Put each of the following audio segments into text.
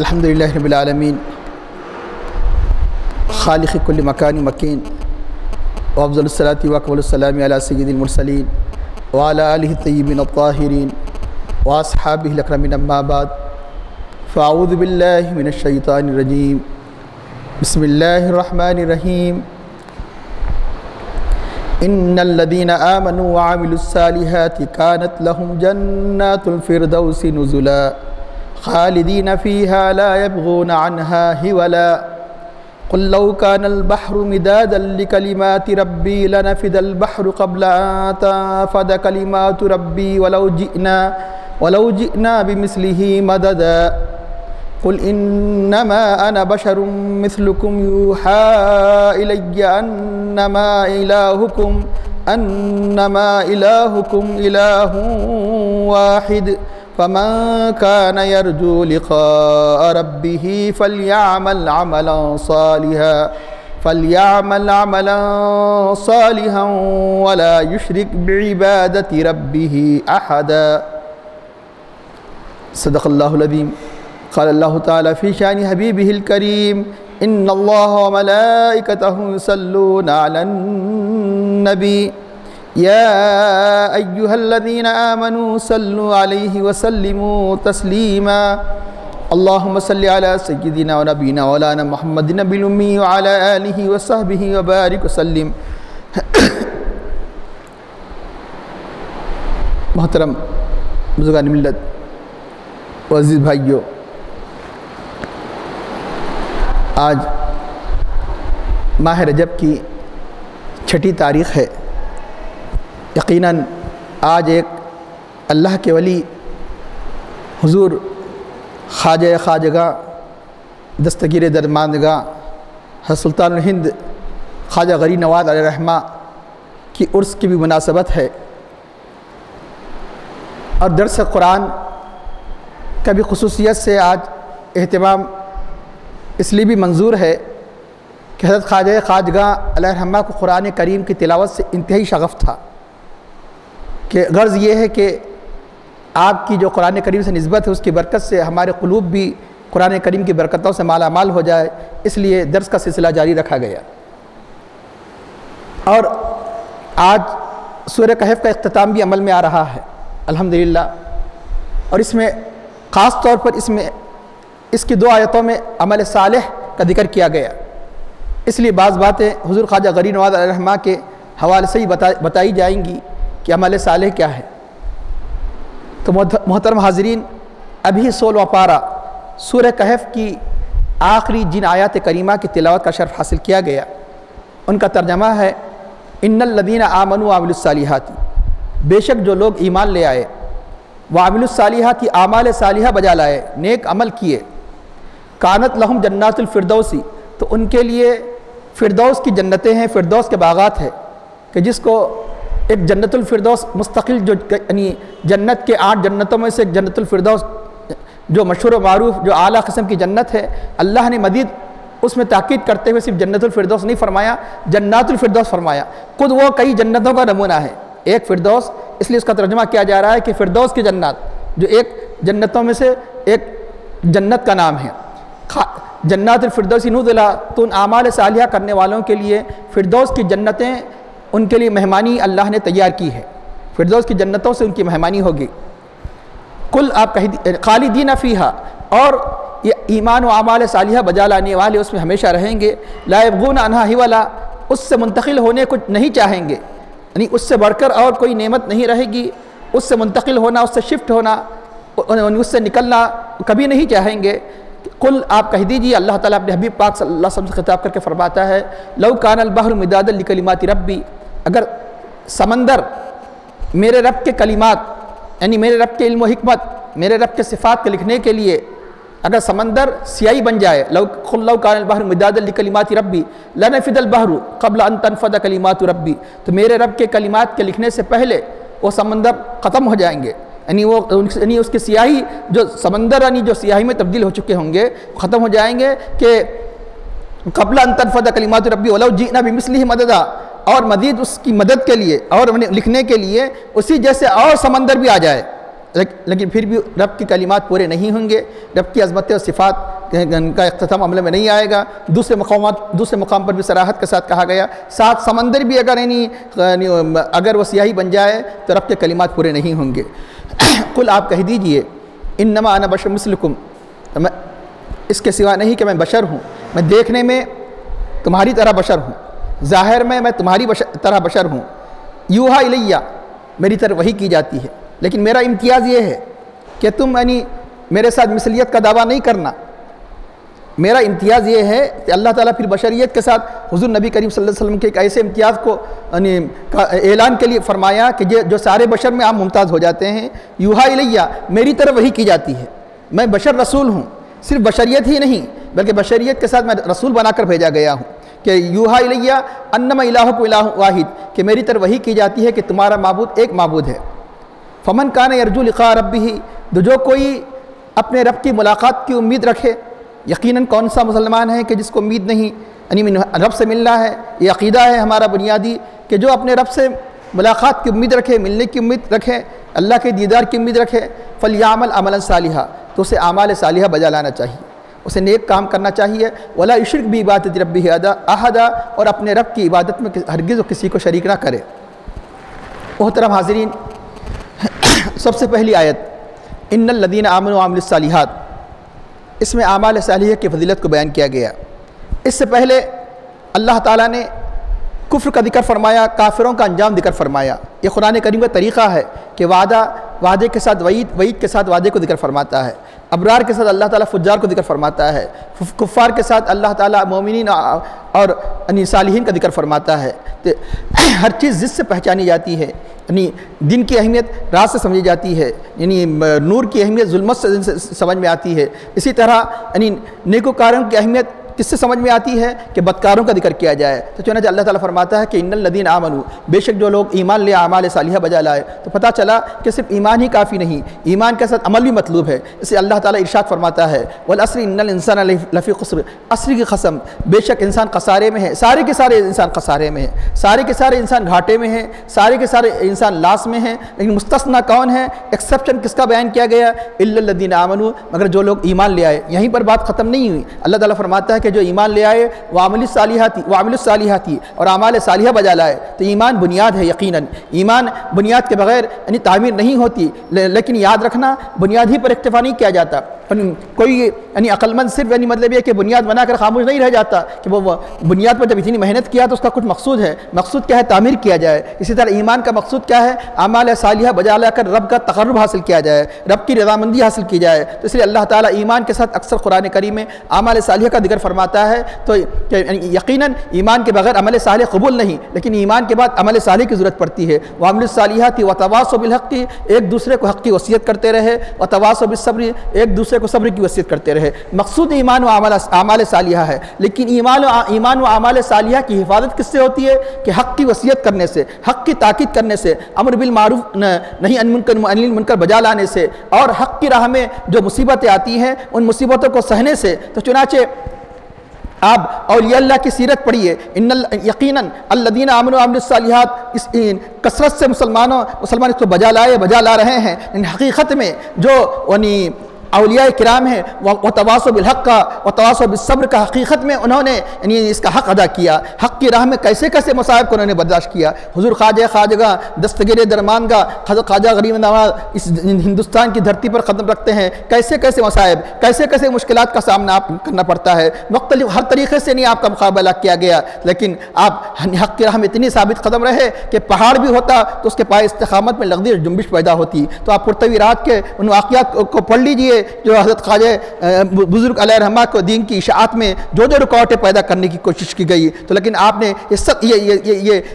الحمدللہ رب العالمین خالق کل مکان مکین وافضل الصلاۃ واکمل السلام علی سید المرسلین وعلی آلہ الطیبین الطاہرین واصحابہ الاکرمین اما بعد فاعوذ باللہ من الشیطان الرجیم بسم اللہ الرحمن الرحیم ان الذین آمنوا وعملوا الصالحات كانت لهم جنات الفردوس نزلا خالدین فیہا لا یبغون عنہا حولا قل لو كان البحر مدادا لكلمات ربي لنفد البحر قبل أن تنفد كلمات ربي ولو جئنا بمثله مددا قل إنما أنا بشر مثلكم يوحى إلي أنما إلهكم إله واحد فمن كان يرجو لقاء ربه فليعمل عملا صالحا ولا يشرك بعبادة ربه أحدا صدق الله العظيم. قال الله تعالى في شأن حبيبه الكريم إن الله وملائكته يصلون على النبي يا أيها الذين آمنوا صلوا عليه وسلموا تسليما اللهم صل على سيدنا ونبينا مولانا محمد النبي الأمي وعلى آله وصحبه وبارك وسلم. محترم بزرگان ملت و عزیز بھائیو، آج ماہ رجب کی 6 تاریخ ہے. یقیناً آج ایک اللہ کے ولی حضور خواجہ خواجگاہ دستگیر درماندگاہ حضرت سلطان الہند خواجہ غری نواز علیہ الرحمہ کی عرس کی بھی مناسبت ہے، اور درس قرآن کا بھی خصوصیت سے آج اہتمام اس لیے بھی منظور ہے کہ حضرت خواجہ خواجگاہ علیہ الرحمہ کو قرآن کریم کی تلاوت سے انتہائی شغف تھا، کہ غرض یہ ہے کہ آپ کی جو قرآن کریم سے نسبت ہے اس کی برکت سے ہمارے قلوب بھی قرآن کریم کی برکتوں سے مالا مال ہو جائے، اس لیے درس کا سلسلہ جاری رکھا گیا. اور آج سورہ کہف کا اختتام بھی عمل میں آ رہا ہے الحمدللہ، اور اس میں خاص طور پر اس کی 2 آیتوں میں عمل صالح کا ذکر کیا گیا. اس لیے بعض باتیں حضور خواجہ غری نواز علیہ الرحمہ کے حوالے سے ہی بتائی جائیں گی کہ عمل صالح کیا ہے. تو محترم حاضرین، ابھی 16واں پارہ سورہ کہف کی آخری جن آیات کریمہ کی تلاوت کا شرف حاصل کیا گیا، ان کا ترجمہ ہے ان الذین آمنوا وعملوا الصالحات، بے شک جو لوگ ایمان لے آئے، وعملوا الصالحات اعمال صالحہ بجا لائے، نیک عمل کیے، کانت لہم جنات الفردوسی، تو ان کے لیے فردوس کی جنتیں ہیں، فردوس کے باغات ہیں، کہ جس کو ایک جنت الفردوس مستقل، جو یعنی جنت کے 8 جنتوں میں سے ایک جنت الفردوس جو مشہور و معروف، جو اعلیٰ قسم کی جنت ہے، اللہ نے مزید اس میں تاکید کرتے ہوئے صرف جنت الفردوس نہیں فرمایا، جنات الفردوس فرمایا. خود وہ کئی جنتوں کا نمونہ ہے. ایک فردوس، اس لیے اس کا ترجمہ کیا جا رہا ہے کہ فردوس کی جنات، جو ایک جنتوں میں سے ایک جنت کا نام ہے. جنات الفردوس نزلا، تو ان اعمال صالحہ کرنے والوں کے لیے فردوس کی جنتیں، ان کے لیے مہمانی اللہ نے تیار کی ہے. فردوس کی جنتوں سے ان کی مہمانی ہوگی. کل آپ خالدین فیہا، اور یہ ایمان و اعمال صالحہ بجا لانے والے اس میں ہمیشہ رہیں گے. لا یبغون عنہا حولا، اس سے منتقل ہونے کو نہیں چاہیں گے، یعنی اس سے بڑھ کر اور کوئی نعمت نہیں رہے گی. اس سے منتقل ہونا، اس سے شفٹ ہونا، اس سے نکلنا کبھی نہیں چاہیں گے. قل آپ کہہ دیجیے، اللہ تعالیٰ اپنے حبیب پاک صلی اللہ علیہ وسلم سے خطاب کر کے فرماتا ہے، لو کان البحر مدادا لکلمات ربی، اگر سمندر میرے رب کے کلمات، یعنی میرے رب کے علم و حکمت، میرے رب کے صفات کے لکھنے کے لیے اگر سمندر سیاہی بن جائے، لو کان البحر مدادا لکلمات ربی لنفد البحر قبل ان تنفد کلمات ربی، تو میرے رب کے کلمات کے لکھنے سے پہلے وہ سمندر ختم ہو جائیں گے، یعنی اس کی سیاہی، جو سمندر یعنی جو سیاہی میں تبدیل ہو چکے ہوں گے، ختم ہو جائیں گے، کہ قبل ان تنفد کلمات ربی ولو جئنا بمثلہ مددا، اور مزید اس کی مدد کے لیے اور لکھنے کے لیے اسی جیسے اور سمندر بھی آ جائے. لیکن پھر بھی رب کی کلمات پورے نہیں ہوں گے، رب کی عظمت و صفات کا اختتام عمل میں نہیں آئے گا۔ دوسرے مقام پر بھی صراحت کے ساتھ کہا گیا 7 سمندر بھی اگر وہ سیاہی بن جائے تو رب کے کلمات پورے نہیں ہوں گے۔ قل آپ کہہ دیجئے انما انا بشر مثلکم، اس کے سوا نہیں کہ میں بشر ہوں، میں دیکھنے میں تمہاری طرح بشر ہوں، ظاہر میں تمہاری طرح بشر ہوں، یوحا الیہ میری طرف وحی کی جاتی ہے، لیکن میرا امتیاز یہ ہے کہ تم میرے ساتھ مثلیت کا دعویٰ نہیں کرنا۔ میرا امتیاز یہ ہے کہ اللہ تعالیٰ پھر بشریت کے ساتھ حضور نبی کریم صلی اللہ علیہ وسلم کے ایک ایسے امتیاز کو اعلان کے لیے فرمایا کہ جو سارے بشر میں آپ ممتاز ہو جاتے ہیں۔ یوحا الیہ میری طرف وحی کی جاتی ہے، میں بشر رسول ہوں، صرف بشریت ہی نہیں بلکہ بشریت کے ساتھ میں رسول بنا کر بھیجا گیا ہوں کہ یوحا الیہ انما الہکم الہ واحد، کہ میری طرف وحی کی جاتی ہے کہ تمہارا معبود ایک معبود ہے۔ فمن کان یرجو لقاء ربہ، جو کوئی اپنے رب کی ملاقات کی امید رکھے، یقیناً کون سا مسلمان ہے کہ جس کو امید نہیں رب سے ملنا ہے۔ یہ عقیدہ ہے ہمارا بنیادی کہ جو اپنے رب سے ملاقات کی امید رکھے، ملنے کی امید رکھے، اللہ کے دیدار کی امید رکھے، فلیعمل عملا صالحا، تو اسے اعمال صالحہ بجا لانا چاہیے، اسے نیک کام کرنا چاہیے۔ ولا یشرک بعبادۃ ربہ احدا، اور اپنے رب کی عبادت میں ہرگز کسی کو شریک نہ کرے۔ محترم حاضرین، سب سے پہلی آیت ان الذین آمنوا وعملوا الصالحات، اس میں اعمال صالحہ کی فضیلت کو بیان کیا گیا۔ اس سے پہلے اللہ تعالیٰ نے کفر کا ذکر فرمایا، کافروں کا انجام ذکر فرمایا۔ یہ قرآن کریم کا طریقہ ہے کہ وعدے کے ساتھ وعید کے ساتھ وعدے کو ذکر فرماتا ہے، ابرار کے ساتھ اللہ تعالیٰ فجار کو ذکر فرماتا ہے، کفار کے ساتھ اللہ تعالیٰ مومنین اور صالحین کا ذکر فرماتا ہے۔ ہر چیز جس سے پہچانی جاتی ہے، دن کی اہمیت رات سے سمجھی جاتی ہے، نور کی اہمیت ظلمت سے سمجھ میں آتی ہے۔ اسی طرح نیکوکاروں کی اہمیت کس سے سمجھ میں آتی ہے کہ بدکاروں کا ذکر کیا جائے۔ تو چنانچہ اللہ تعالیٰ فرماتا ہے کہ ان الذین آمنوا، بے شک جو لوگ ایمان لے اعمال صالحہ بجا لائے، تو پتہ چلا کہ صرف ایمان ہی کافی نہیں، ایمان کے ساتھ عمل بھی مطلوب ہے۔ اسے اللہ تعالیٰ ارشاد فرماتا ہے والعصر ان الانسان لفی خسر، عصر کی قسم بے شک انسان خسارے میں ہے، سارے کے سارے انسان خسارے میں ہیں، سارے کے سارے انسان گھاٹے میں ہیں، سارے کے سارے انسان لاس میں ہیں۔ لیکن مستثنیٰ کون ہے، ایکسیپشن کس کا بیان کیا گیا؟ الا الذین آمنوا، مگر جو لوگ ایمان لے آئے۔ یہیں پر بات ختم نہیں ہوئی، اللہ تعالیٰ فرماتا ہے کہ جو ایمان لے آئے وعملوا الصالحات، اور اعمال صالحہ بجا لائے۔ تو ایمان بنیاد ہے، یقیناً ایمان بنیاد کے بغیر تعمیر نہیں ہوتی، لیکن یاد رکھنا بنیاد ہی پر اکتفا نہیں کیا جاتا۔ کوئی عقل مند صرف مطلب یہ کہ بنیاد بنا کر خاموش نہیں رہ جاتا کہ وہ بنیاد پر جب اتنی محنت کیا تو اس کا کچھ مقصود ہے، مقصود کیا ہے؟ تعمیر کیا جائے۔ اسی طرح ایمان کا مقصود کیا ہے؟ اعمال صالحہ بجا لا کر رب کا تقرب حاصل کیا جائے، رب کی رضامندی حاصل کی جائے۔ تو اس لیے اللہ تعالیٰ ایمان کے ساتھ اکثر قرآن کریم میں اعمال صالحہ کا ذکر فرماتا ہے۔ تو یقیناً ایمان کے بغیر عمل صالح قبول نہیں، لیکن ایمان کے بعد عمل صالح کی ضرورت پڑتی ہے۔ وعملوا الصالحات وتواصوا بالحق، ایک دوسرے کو حق کی وصیت کرتے رہے، وتواصوا بالصبر، ایک دوسرے کو صبر کی وصیت کرتے رہے۔ مقصود ایمان و اعمال صالحہ ہے، لیکن ایمان و اعمال صالحہ کی حفاظت کس سے ہوتی ہے؟ کہ حق کی وصیت کرنے سے، حق کی تاکید کرنے سے، امر بالمعروف نہی عن المنکر بجا لانے سے، اور حق کی راہ میں جو مصیبتیں آتی ہیں ان مصیبتوں کو سہنے سے۔ تو چنانچہ آپ اولیاء اللہ کی سیرت پڑھیے، یقیناً الذین آمنوا وعملوا الصالحات، اس کثرت سے مسلمان اس کو بجا لا رہے ہیں۔ حقیقت میں جو اولیاء کرام ہیں وتواصوا بالحق کا وتواصوا بالصبر کا، حقیقت میں انہوں نے اس کا حق ادا کیا، حق کی راہ میں کیسے کیسے مصائب کو انہوں نے برداشت کیا۔ حضور خواجہ دستگیر درمانگاہ خواجہ غریب نواز اس ہندوستان کی دھرتی پر قدم رکھتے ہیں، کیسے کیسے مصائب، کیسے کیسے مشکلات کا سامنا آپ کرنا پڑتا ہے، مختلف ہر طریقے سے نہیں آپ کا مقابلہ کیا گیا، لیکن آپ حق کی راہ میں اتنی ثابت قدم رہے کہ پہاڑ بھی ہوتا تو اس کے پائے استقامت میں لغزش جنبش پیدا ہوتی۔ تو آپ پرتوی رات کے ان واقعات کو پڑھ لیجئے جو حضرت خواجہ بزرگ علیہ رحمہ کو دین کی اشاعت میں جو رکاوٹیں پیدا کرنے کی کوشش کی گئی، تو لیکن آپ نے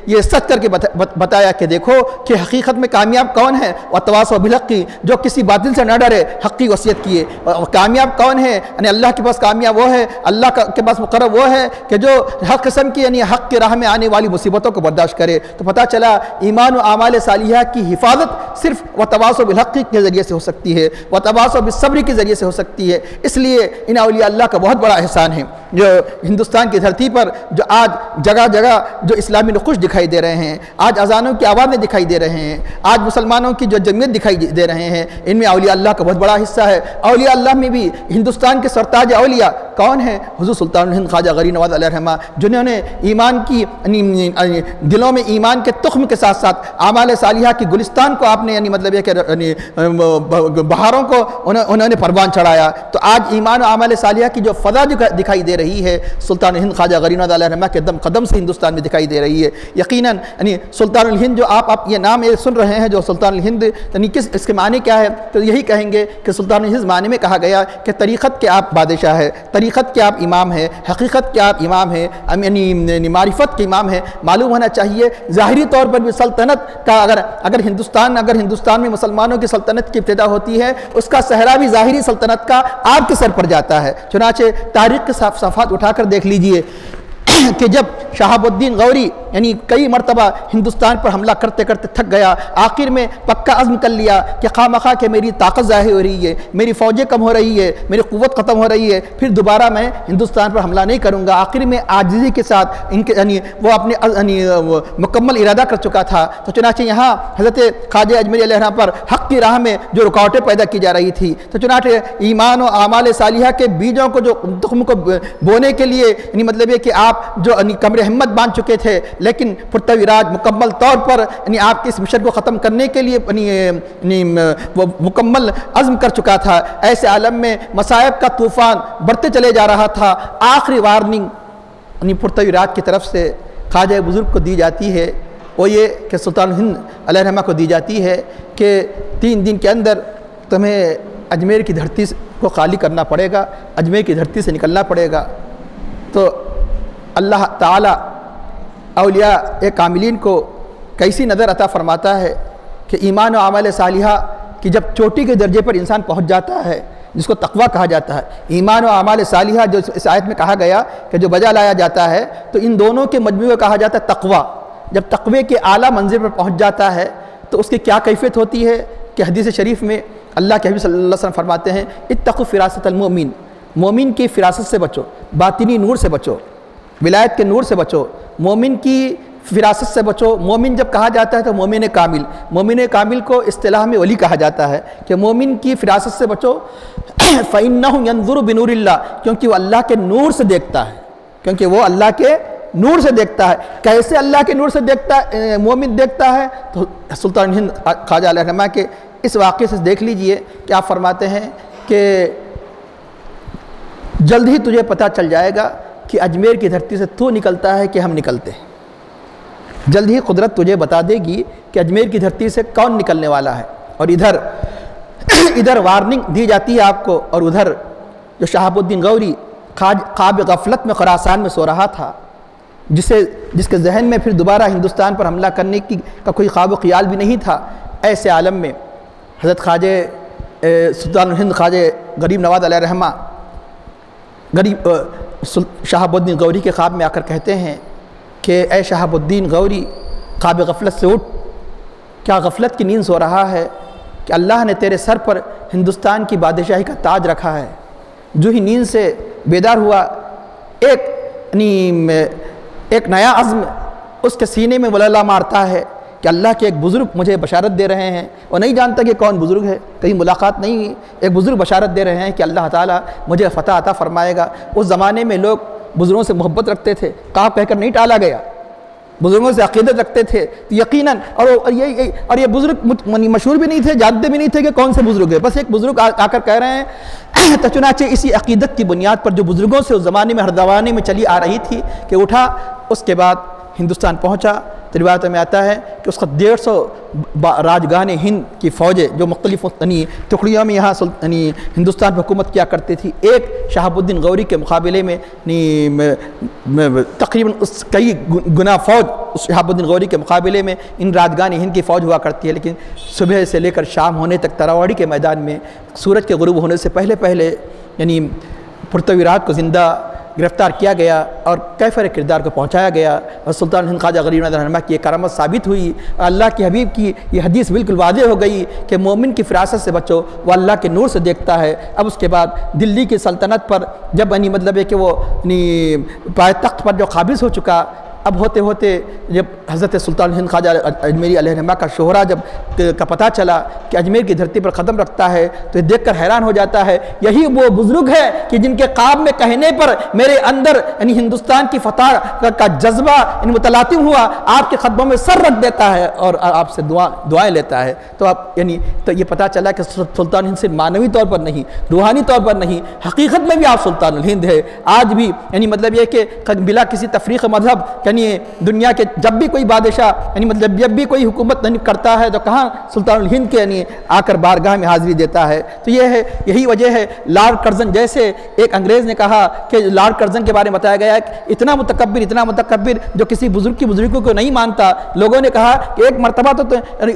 یہ سچ کر کے بتایا کہ دیکھو کہ حقیقت میں کامیاب کون ہے، وتواصوا بالحق، جو کسی باطل سے نہ ڈرے، حق کی وصیت کیے۔ کامیاب کون ہے؟ یعنی اللہ کے پاس کامیاب وہ ہے، اللہ کے پاس مقرب وہ ہے کہ جو ہر قسم کی حق کی راہ میں آنے والی مصیبتوں کو برداشت کرے۔ تو پتہ چلا ایمان و اعمال صالحہ کی حفاظت صرف وتواصوا بالحق کے ذریعے سے ہو سکتی ہے، وتواصوا بالصبر کے ذریعے سے ہو سکتی ہے۔ اس لیے ان اولیاء اللہ کا بہت بڑا احسان ہے۔ جو ہندوستان کی دھرتی پر جو آج جگہ جگہ جو اسلامی نقوش دکھائی دے رہے ہیں، آج اذانوں کی آوازیں دکھائی دے رہے ہیں، آج مسلمانوں کی جو جمعیت دکھائی دے رہے ہیں، ان میں اولیاء اللہ کا بہت بڑا حصہ ہے۔ اولیاء اللہ میں بھی ہندوستان کے سرتاج اولیاء کون ہیں؟ حضور سلطان الہند خواجہ غریب نواز علیہ الرحمہ، جنہوں نے ایمان کی دلوں میں ایمان کے تخم کے ساتھ ساتھ اعمال صالحہ کی گلستان کو آپ نے مطلب یہ کہ بہاروں کو انہوں نے پروان چڑھایا۔ تو آج ایمان و اعمال صالحہ کی جو فضا دکھائی دے رہی ہے، سلطان الہند خواجہ غریب نواز علیہ الرحمہ کے قدم سے ہندوستان میں دکھائی دے رہی ہے۔ یقیناً سلطان الہند جو آپ یہ نام سن رہے ہیں، جو سلطان الہند اس کے معنی کیا ہے؟ تو یہی کہیں گے کہ سلطان الہند معنی میں کہا گیا کہ طریقت کے آپ بادشاہ ہے، طریقت کے آپ امام ہیں، حقیقت کے آپ امام ہیں، معرفت کے امام ہیں۔ معلوم ہونا چاہیے ظاہری طور پر بھی سلطنت کا اگر ہندوستان میں مسلمانوں کی سلطنت کی ابتدا ہوتی ہے، اس کا صحرا بھی ظاہری سلطنت کا آپ کے سر پر جاتا ہے۔ چنانچہ تاریخ کے صفحات اٹھا کر دیکھ لیجئے کہ جب شہاب الدین غوری کئی مرتبہ ہندوستان پر حملہ کرتے کرتے تھک گیا، آخر میں پکا عزم کر لیا کہ خواہ کہ میری طاقت ظاہر ہو رہی ہے، میری فوجیں کم ہو رہی ہے، میری قوت ختم ہو رہی ہے، پھر دوبارہ میں ہندوستان پر حملہ نہیں کروں گا۔ آخر میں عاجزی کے ساتھ وہ اپنے مکمل ارادہ کر چکا تھا۔ تو چنانچہ یہاں حضرت خواجہ اجمیری علیہ الرحمہ پر حق کی راہ میں جو رکاوٹیں پیدا کی جا رہی تھی، تو چنانچہ ایمان و اعمال صالحہ کے بیجوں کو جو تخم کو بونے کے لیے مطلب یہ کہ آپ جو کمر ہمت باندھ چکے تھے، لیکن پرتوی راج مکمل طور پر آپ کے اس مشن کو ختم کرنے کے لیے وہ مکمل عزم کر چکا تھا۔ ایسے عالم میں مصائب کا طوفان بڑھتے چلے جا رہا تھا۔ آخری وارننگ پرتوی راج کی طرف سے خواجہ بزرگ کو دی جاتی ہے، وہ یہ کہ سلطان ہند علیہ الرحمہ کو دی جاتی ہے کہ 3 دن کے اندر تمہیں اجمیر کی دھرتی کو خالی کرنا پڑے گا، اجمیر کی دھرتی سے نکلنا پڑے گا۔ تو اللہ تعالیٰ اولیاء کاملین کو کیسی نظر عطا فرماتا ہے کہ ایمان و اعمال صالحہ کی جب چوٹی کے درجے پر انسان پہنچ جاتا ہے، جس کو تقویٰ کہا جاتا ہے، ایمان و اعمال صالحہ جو اس آیت میں کہا گیا کہ جو بجا لایا جاتا ہے، تو ان دونوں کے مجموعے کو کہا جاتا ہے تقویٰ۔ جب تقوی کے اعلیٰ منزل پر پہنچ جاتا ہے تو اس کی کیا کیفیت ہوتی ہے کہ حدیث شریف میں اللہ کے حبیب صلی اللہ علیہ وسلم فرماتے ہیں اتقوا فراست المؤمن، مومن کی فراست سے بچو، باطنی نور سے بچو، ولایت کے نور سے بچو، مومن کی فراست سے بچو۔ مومن جب کہا جاتا ہے تو مومن کامل، مومن کامل کو اصطلاح میں ولی کہا جاتا ہے کہ مومن کی فراست سے بچو۔ فَإِنَّهُ يَنظُرُ بِنُورِ اللَّهِ، کیونکہ وہ اللہ کے نور سے دیکھتا ہے، کیونکہ وہ اللہ کے نور سے دیکھتا ہے۔ کیسے اللہ کے نور سے دیکھتا ہے مومن دیکھتا ہے؟ تو سلطان ہند خواجہ علیہ الرحمہ کے اس واقعے سے دیکھ لیجئے کہ آپ فرماتے ہیں کہ جلد ہی تجھے پتہ چل جائے گا کہ اجمیر کی دھرتی سے تو نکلتا ہے کہ ہم نکلتے ہیں۔ جلد ہی قدرت تجھے بتا دے گی کہ اجمیر کی دھرتی سے کون نکلنے والا ہے۔ اور ادھر وارننگ دی جاتی ہے آپ کو، اور ادھر جو شہاب الدین غوری خواب غفلت میں خراسان میں سو رہا تھا، جس کے ذہن میں پھر دوبارہ ہندوستان پر حملہ کرنے کا کوئی خواب و خیال بھی نہیں تھا، ایسے عالم میں حضرت خواجہ سلطان الہند خواجہ غریب نواز علیہ الرحمہ شہاب الدین غوری کے خواب میں آ کر کہتے ہیں کہ اے شہاب الدین غوری، خواب غفلت سے اٹھ، کیا غفلت کی نیند سو رہا ہے کہ اللہ نے تیرے سر پر ہندوستان کی بادشاہی کا تاج رکھا ہے۔ جو ہی نیند سے بیدار ہوا، ایک نیا عزم اس کے سینے میں ولولہ مارتا ہے کہ اللہ کے ایک بزرگ مجھے بشارت دے رہے ہیں، وہ نہیں جانتا کہ کون بزرگ ہے، کہیں ملاقات نہیں ہوئی، ایک بزرگ بشارت دے رہے ہیں کہ اللہ تعالیٰ مجھے فتح عطا فرمائے گا۔ اس زمانے میں لوگ بزرگوں سے محبت رکھتے تھے، کہا کہہ کر نہیں ٹالا گیا، بزرگوں سے عقیدت رکھتے تھے، تو یقیناً اور یہ بزرگ مشہور بھی نہیں تھے، جانتے بھی نہیں تھے کہ کون سے بزرگ ہے، بس ایک بزرگ آ کر کہہ رہے ہیں۔ تو چنانچہ اسی عقیدت کی بنیاد پر جو بزرگوں سے اس زمانے میں ہر زمانے میں چلی آ رہی تھی کہ اٹھا، اس کے بعد ہندوستان پہنچا۔ تو روایت میں آتا ہے کہ اس کا 150 راجگان ہند کی فوجیں جو مختلف ٹکڑیوں میں یہاں ہندوستان پر حکومت کیا کرتی تھی، ایک شہاب الدین غوری کے مقابلے میں تقریباً کئی گنا فوج شہاب الدین غوری کے مقابلے میں ان راجگان ہند کی فوج ہوا کرتی ہے۔ لیکن صبح سے لے کر شام ہونے تک تراوڑی کے میدان میں سورج کے غروب ہونے سے پہلے پرتوی راج کو زندہ گرفتار کیا گیا اور کیفر کردار کو پہنچایا گیا اور سلطان ہند خواجہ غریب نواز رحمہ کی یہ کرامت ثابت ہوئی اور اللہ کے حبیب کی یہ حدیث بالکل واضح ہو گئی کہ مومن کی فراست سے بچو، وہ اللہ کے نور سے دیکھتا ہے۔ اب اس کے بعد دلی کی سلطنت پر جب مطلب ہے کہ وہ پائے تخت پر جو قابض ہو چکا، اب ہوتے ہوتے جب حضرت سلطان ہند خواجہ اجمیری علیہ رحمہ کا شہرہ جب کا پتہ چلا کہ اجمیر کی دھرتی پر قدم رکھتا ہے تو دیکھ کر حیران ہو جاتا ہے، یہی وہ بزرگ ہے کہ جن کے خواب میں کہنے پر میرے اندر ہندوستان کی فتح کا جذبہ متلاطم ہوا، آپ کے قدموں میں سر رکھ دیتا ہے اور آپ سے دعائیں لیتا ہے۔ تو آپ تو یہ پتہ چلا کہ سلطان ہند صرف معنوی طور پر نہیں، روحانی طور پر نہیں، حقیقت میں بھی آپ سلطان الہند ہے۔ آج بھی مطلب یہ کہ بلا کسی تفریق مذہب دنیا کے جب بھی کوئی بادشاہ مطلب جب بھی کوئی حکومت کرتا ہے تو کہاں سلطان الہند کے آ کر بارگاہ میں حاضری دیتا ہے۔ تو یہ ہے، یہی وجہ ہے لارڈ کرزن جیسے ایک انگریز نے کہا کہ لارڈ کرزن کے بارے میں بتایا گیا ہے کہ اتنا متکبر جو کسی بزرگ کی بزرگوں کو نہیں مانتا۔ لوگوں نے کہا کہ ایک مرتبہ تو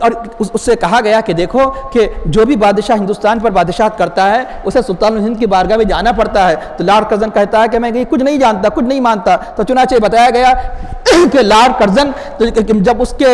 اور اس سے کہا گیا کہ دیکھو کہ جو بھی بادشاہ ہندوستان پر بادشاہت کرتا ہے اسے سلطان الہند کی بارگاہ میں جانا پڑتا ہے۔ تو لارڈ کرزن کہتا ہے کہ میں کچھ نہیں جانتا، کچھ نہیں مانتا۔ تو چنانچہ بتایا گیا کہ لارڈ کرزن جب اس کے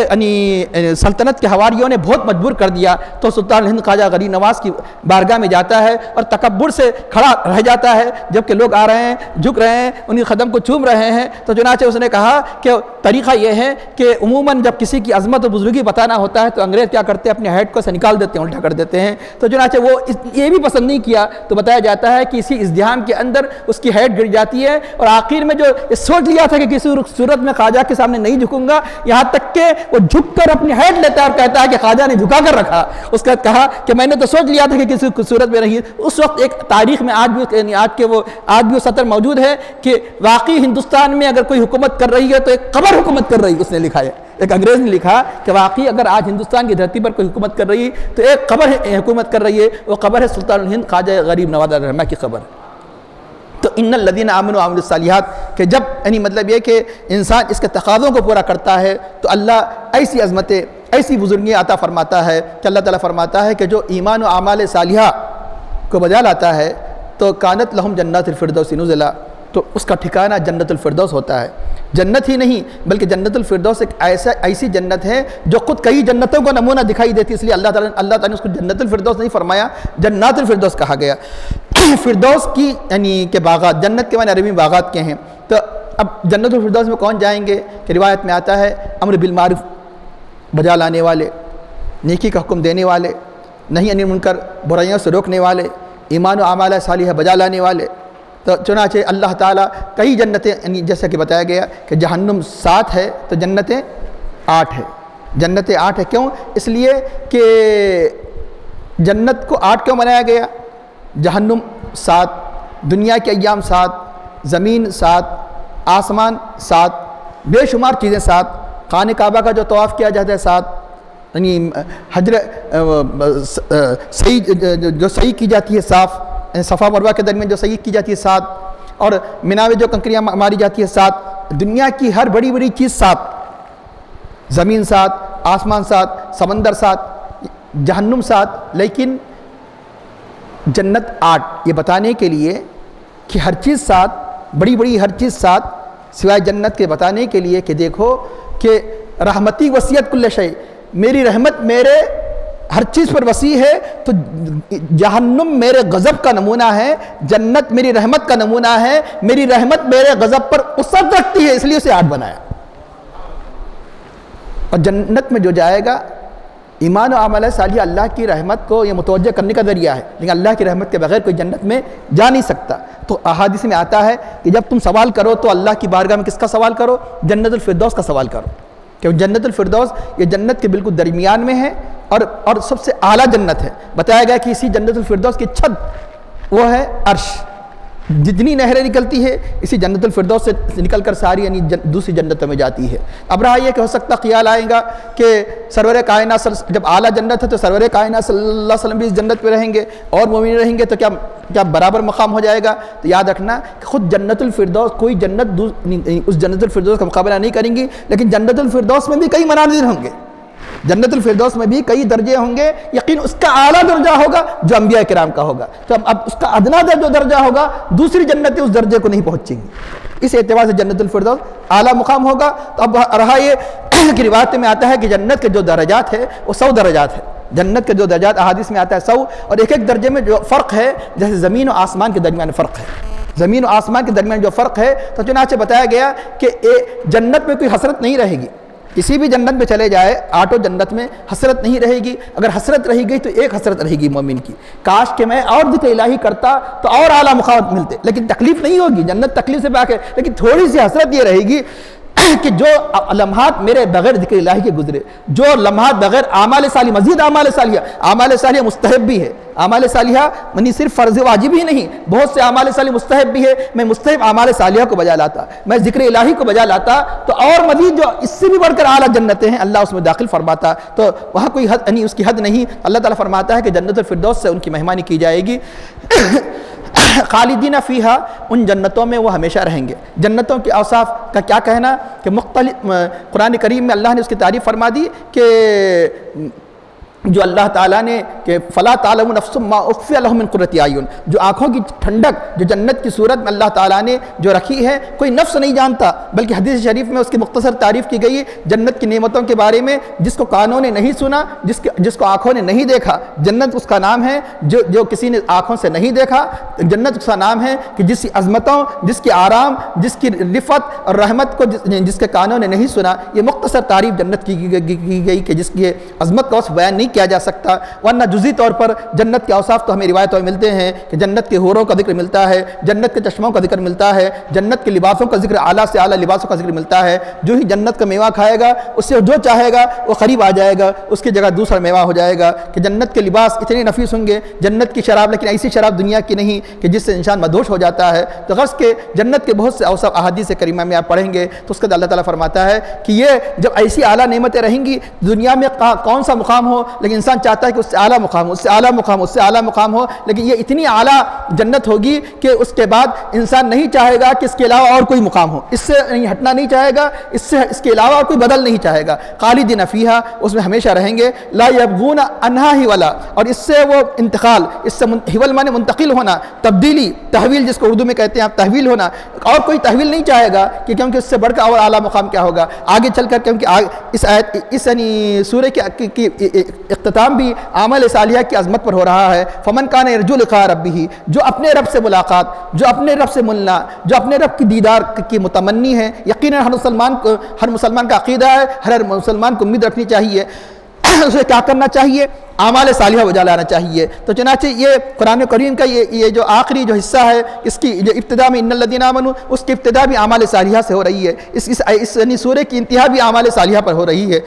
سلطنت کے حواریوں نے بہت مجبور کر دیا تو سلطان ہند خواجہ غریب نواز کی بارگاہ میں جاتا ہے اور تکبر سے کھڑا رہ جاتا ہے، جبکہ لوگ آ رہے ہیں، جھک رہے ہیں، ان کے قدم کو چوم رہے ہیں۔ تو چنانچہ اس نے کہا کہ طریقہ یہ ہے کہ عموماً جب کسی کی عظمت و بزرگی بتانا ہوتا ہے تو انگریز کیا کرتے ہیں، اپنے ہیڈ کو سے نکال دیتے ہیں، الٹا کر دیتے ہیں۔ تو چنانچہ وہ یہ بھی پسند نہیں کیا تو بتایا جاتا ہے کہ اسی ازدحام کے اندر اس کی ہیڈ گر جاتی ہے اور آخر میں جو سوچ لیا تھا کہ کسی صورت میں خواجہ کے سامنے نہیں جھکوں گا، یہاں تک کہ وہ جھک کر اپنی ہیڈ لیتا ہے اور کہتا ہے کہ خواجہ نے جھکا کر رکھا۔ اس کا کہا کہ میں نے تو سوچ لیا تھا کہ کسی صورت میں نہیں۔ اس وقت ایک تاریخ میں آج بھی وہ سطر موجود ہے کہ واقعی ہندوستان میں اگر کوئی حکومت کر رہی ہے تو ایک قبر حکومت کر رہی ہے۔ اس نے لکھا ہے، ایک انگریز نے لکھا کہ واقعی اگر آج ہندوستان کی دھرتی پر کوئی حکومت کر رہی ہے تو ایک قبر حکومت کر رہی ہے، وہ قبر ہے سلطان الہند خواجہ غریب نواز رحمہ کی قبر۔ تو ان الذین آمنوا وعملوا الصالحات کہ جب مطلب یہ کہ انسان اس کے تقاضوں کو پورا کرتا ہے تو اللہ ایسی عظمتیں، ایسی بزرگیاں عطا فرماتا ہے کہ اللہ تعالیٰ فرماتا ہے کہ جو ایمان و اعمال صالحہ کو بجا لاتا ہے تو کانت لہم جنات الفردوس نزلا، تو اس کا ٹھکانہ جنت الفردوس ہوتا ہے۔ جنت ہی نہیں بلکہ جنت الفردوس ایک ایسی جنت ہے جو خود کئی جنتوں کو نمونہ دکھائی دیتی ہے، اس لیے اللہ تعالیٰ نے اس کو جنت الفردوس نہیں فرمایا، جنات الفردوس کہا گیا۔ فردوس کی کہ باغات، جنت کے معنی عربی میں باغات کے ہیں۔ تو اب جنت الفردوس میں کون جائیں گے کہ روایت میں آتا ہے امر بالمعروف بجا لانے والے، نیکی کا حکم دینے والے، نہی عن المنکر برائیوں سے روکنے والے، ایمان و اعمال صالحہ بجا لانے والے۔ تو چنانچہ اللہ تعالیٰ کئی جنتیں جیسا کہ بتایا گیا کہ جہنم 7 ہے تو جنتیں 8 ہے۔ جنتیں 8 ہے کیوں؟ اس لیے کہ جنت کو 8 کیوں بنایا گیا؟ جہنم 7، دنیا کے ایام 7، زمین 7، آسمان 7، بے شمار چیزیں 7، خانہ کعبہ کا جو طواف کیا جاتا ہے 7، حجر جو صحیح کی جاتی ہے صاف، صفا مروہ کے درمیان جو صحیح کی جاتی ہے 7، اور مینا میں جو کنکریاں ماری جاتی ہے 7، دنیا کی ہر بڑی بڑی چیز 7، زمین 7، آسمان 7، سمندر 7، جہنم 7، لیکن جنت 8، یہ بتانے کے لیے کہ ہر چیز 7، بڑی بڑی ہر چیز 7 سوائے جنت کے، بتانے کے لیے کہ دیکھو کہ رحمتی وسیعت کل شیء، میری رحمت میرے ہر چیز پر وسیع ہے۔ تو جہنم میرے غضب کا نمونہ ہے، جنت میری رحمت کا نمونہ ہے، میری رحمت میرے غضب پر وسعت رکھتی ہے، اس لیے اسے 8 بنایا۔ اور جنت میں جو جائے گا ایمان و عمل صالح اللہ کی رحمت کو یہ متوجہ کرنے کا ذریعہ ہے، لیکن اللہ کی رحمت کے بغیر کوئی جنت میں جا نہیں سکتا۔ تو احادیث میں آتا ہے کہ جب تم سوال کرو تو اللہ کی بارگاہ میں کس کا سوال کرو؟ جنت الفردوس کا سوال کرو، کہ جنت الفردوس یہ جنت کے بالکل درمیان میں ہے اور سب سے اعلیٰ جنت ہے۔ بتایا گیا کہ اسی جنت الفردوس کی چھت وہ ہے عرش، جتنی نہریں نکلتی ہے اسی جنت الفردوس سے نکل کر ساری دوسری جنتوں میں جاتی ہے۔ اب رہا یہ کہ ہو سکتا خیال آئے گا کہ سرور کائنات جب اعلیٰ جنت ہے تو سرور کائنات صلی اللہ علیہ وسلم بھی اس جنت پہ رہیں گے اور مومن رہیں گے تو کیا برابر مقام ہو جائے گا؟ تو یاد رکھنا کہ خود جنت الفردوس کوئی جنت اس جنت الفردوس کا مقابلہ نہیں کریں گی، لیکن جنت الفردوس میں بھی کئی مناظر ہوں گے، جنت الفردوس میں بھی کئی درجے ہوں گے، یقین اس کا اعلیٰ درجہ ہوگا جو انبیاء کرام کا ہوگا، تو اب اس کا ادنا جو درجہ ہوگا دوسری جنتیں اس درجے کو نہیں پہنچیں گی، اس اعتبار سے جنت الفردوس اعلیٰ مقام ہوگا۔ تو اب رہا یہ کہ روایت میں آتا ہے کہ جنت کے جو درجات ہے وہ 100 درجات ہے، جنت کے جو درجات احادیث میں آتا ہے 100، اور ایک ایک درجے میں جو فرق ہے جیسے زمین و آسمان کے درمیان فرق ہے، زمین و آسمان کے درمیان جو فرق ہے، تو چنانچہ بتایا گیا کہ جنت میں کوئی حسرت نہیں رہے گی، کسی بھی جنت میں چلے جائے آٹو جنت میں حسرت نہیں رہے گی، اگر حسرت رہی گئی تو ایک حسرت رہے گی مومن کی، کاش کہ میں اور ذکر الہی کرتا تو اور اعلیٰ مقامات ملتے، لیکن تکلیف نہیں ہوگی، جنت تکلیف سے پاک ہے، لیکن تھوڑی سی حسرت یہ رہے گی کہ جو لمحات میرے بغیر ذکر الہی کے گزرے، جو لمحات بغیر اعمال صالحہ، مزید اعمال صالحہ مستحب بھی ہے، اعمال صالحہ منی صرف فرض واجب ہی نہیں، بہت سے اعمال صالحہ مستحب بھی ہے، میں مستحب اعمال صالحہ کو بجا لاتا، میں ذکر الہی کو بجا لاتا تو اور مزید جو اس سے بھی بڑھ کر اعلیٰ جنتیں ہیں اللہ اس میں داخل فرماتا، تو وہاں کوئی حد نہیں، اس کی حد نہیں، اللہ تعالیٰ فرماتا ہے کہ جنت الفردوس سے ان کی مہمانی کی جائے گی، خالدین فیہا، ان جنتوں میں وہ ہمیشہ رہیں گے۔ جنتوں کے اوصاف کا کیا کہنا کہ مختلف قرآن کریم میں اللہ نے اس کی تعریف فرما دی کہ جو اللہ تعالیٰ نے کہ فلا تعلم نفس ما اخفی لهم من قرۃ اعین، جو آنکھوں کی ٹھنڈک جو جنت کی صورت میں اللہ تعالیٰ نے جو رکھی ہے کوئی نفس نہیں جانتا، بلکہ حدیث شریف میں اس کی مختصر تعریف کی گئی جنت کی نعمتوں کے بارے میں، جس کو کانوں نے نہیں سنا، جس کو آنکھوں نے نہیں دیکھا، جنت اس کا نام ہے جو کسی نے آنکھوں سے نہیں دیکھا، جنت اس کا نام ہے کہ جس کی عظمتوں، جس کی آرام، جس کی رفعت اور رحمت کو جس کے کانوں نے نہیں سنا، یہ مختصر تعریف جنت کی گئی کہ جس کی عظمت کا وصف بیان نہیں کیا جا سکتا، ورنہ جزئی طور پر جنت کے اوصاف تو ہمیں روایتوں میں ملتے ہیں کہ جنت کے حوروں کا ذکر ملتا ہے، جنت کے چشموں کا ذکر ملتا ہے، جنت کے لباسوں کا ذکر، اعلیٰ سے اعلیٰ لباسوں کا ذکر ملتا ہے، جو ہی جنت کا میوہ کھائے گا اس سے جو چاہے گا وہ قریب آ جائے گا، اس کی جگہ دوسرا میوہ ہو جائے گا، کہ جنت کے لباس اتنے نفیس ہوں گے، جنت کی شراب لیکن ایسی شراب دنیا کی نہیں کہ جس سے انسان مدہوش ہو جاتا ہے، تو غرض کہ جنت کے بہت سے اوصاف احادیث کریمہ میں آپ پڑھیں گے تو اس کے اللہ تعالیٰ فرماتا ہے کہ یہ جب ایسی اعلیٰ نعمتیں رہیں گی دنیا میں کون سا مقام ہو، لیکن انسان چاہتا ہے کہ اس سے اعلیٰ مقام ہو، اس سے اعلیٰ مقام ہو، اس سے اعلیٰ مقام ہو، لیکن یہ اتنی اعلیٰ جنت ہوگی کہ اس کے بعد انسان نہیں چاہے گا کہ اس کے علاوہ اور کوئی مقام ہو، اس سے نہیں ہٹنا نہیں چاہے گا، اس کے علاوہ کوئی بدل نہیں چاہے گا، خالدین فیہا، اس میں ہمیشہ رہیں گے، لا یبغون عنہا حولا، اور اس سے وہ انتقال، اس سے حول مانے منتقل ہونا، تبدیلی، تحویل جس کو اردو میں کہتے ہیں آپ، تحویل ہونا، اور کوئی تحویل نہیں چاہے گا کہ کیونکہ اس سے بڑھ کر اور اعلیٰ مقام کیا ہوگا آگے چل کر، کیونکہ اس سورہ کی اختتام بھی اعمال صالحہ کی عظمت پر ہو رہا ہے، فمن کان یرجو لقاء ربہ، جو اپنے رب سے ملاقات، جو اپنے رب سے ملنا، جو اپنے رب کی دیدار کی متمنی ہے، یقیناً ہر مسلمان کا عقیدہ ہے، ہر مسلمان کو امید رکھنی چاہیے، اسے کیا کرنا چاہیے، اعمال صالحہ بجا لانا چاہیے۔ تو چنانچہ یہ قرآن کریم کا یہ جو آخری جو حصہ ہے، اس کی جو ابتدا میں ان الذین آمنوا، اس کی ابتدا بھی اعمال صالحہ سے ہو رہی ہے، اس سورہ کی انتہا بھی اعمال صالحہ پر ہو رہی ہے،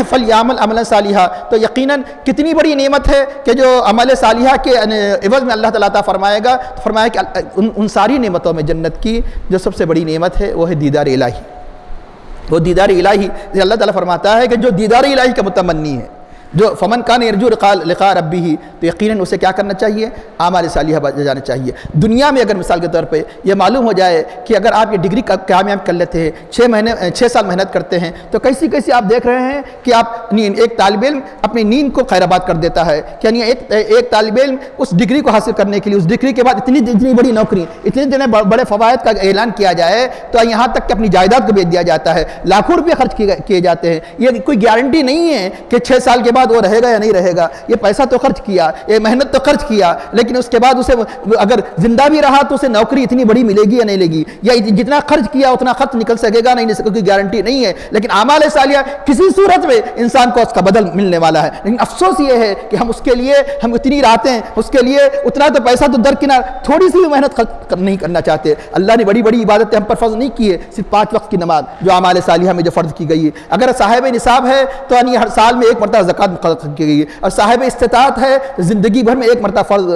فَلْيَعْمَلْ عَمَلًا صَالِحًا، تو یقیناً کتنی بڑی نعمت ہے کہ جو عمل صالحہ کے عوض میں اللہ تعالیٰ فرمائے گا، فرمایا کہ ان ساری نعمتوں میں جنت کی جو سب سے بڑی نعمت ہے وہ ہے دیدار الہی، وہ دیدار الہی، اللہ تعالیٰ فرماتا ہے کہ جو دیدار الہی کا متمنی ہے، جو فمن کان یرجو لقاء ربہ، تو یقیناً اسے کیا کرنا چاہیے، اعمال صالحہ بجانا چاہیے۔ دنیا میں اگر مثال کے طور پہ یہ معلوم ہو جائے کہ اگر آپ یہ ڈگری کامیاب کر لیتے ہیں، 6 سال محنت کرتے ہیں، تو کیسی آپ دیکھ رہے ہیں کہ آپ ایک طالب علم اپنی نیند کو خیر آباد کر دیتا ہے، یعنی ایک طالب علم اس ڈگری کو حاصل کرنے کے لیے، اس ڈگری کے بعد اتنی بڑی نوکری، اتنے بڑے فوائد کا اعلان کیا جائے، تو یہاں تک کہ اپنی جائیداد کو بیچ دیا جاتا ہے، لاکھوں روپے خرچ کیے جاتے ہیں، یہ کوئی گارنٹی نہیں ہے کہ 6 سال کے بعد وہ رہے گا یا نہیں رہے گا، یہ پیسہ تو خرچ کیا، یہ محنت تو خرچ کیا، لیکن اس کے بعد اسے اگر زندہ بھی رہا تو اسے نوکری اتنی بڑی ملے گی یا نہیں لے گی، یا جتنا خرچ کیا اتنا خرچ نکل سکے گا نہیں، کوئی گارنٹی نہیں ہے، لیکن اعمال صالحہ کسی صورت میں انسان کو اس کا بدل ملنے والا ہے، لیکن افسوس یہ ہے کہ ہم اس کے لیے اتنی راتیں، اس کے لیے اتنا تو پیسہ تو درکنار، تھوڑی سی بھی محنت نہیں کرنا چاہتے۔ اللہ نے بڑی عبادتیں ہم پر فرض نہیں کی ہے، صرف 5 وقت کی نماز جو اعمال صالحہ میں جو فرض کی گئی ہے، اگر صاحب نصاب ہے تو یعنی ہر سال میں 1 مرتبہ زکوٰۃ مقرر کی گئی ہے، اور صاحب استطاعت ہے زندگی بھر میں 1 مرتبہ فرض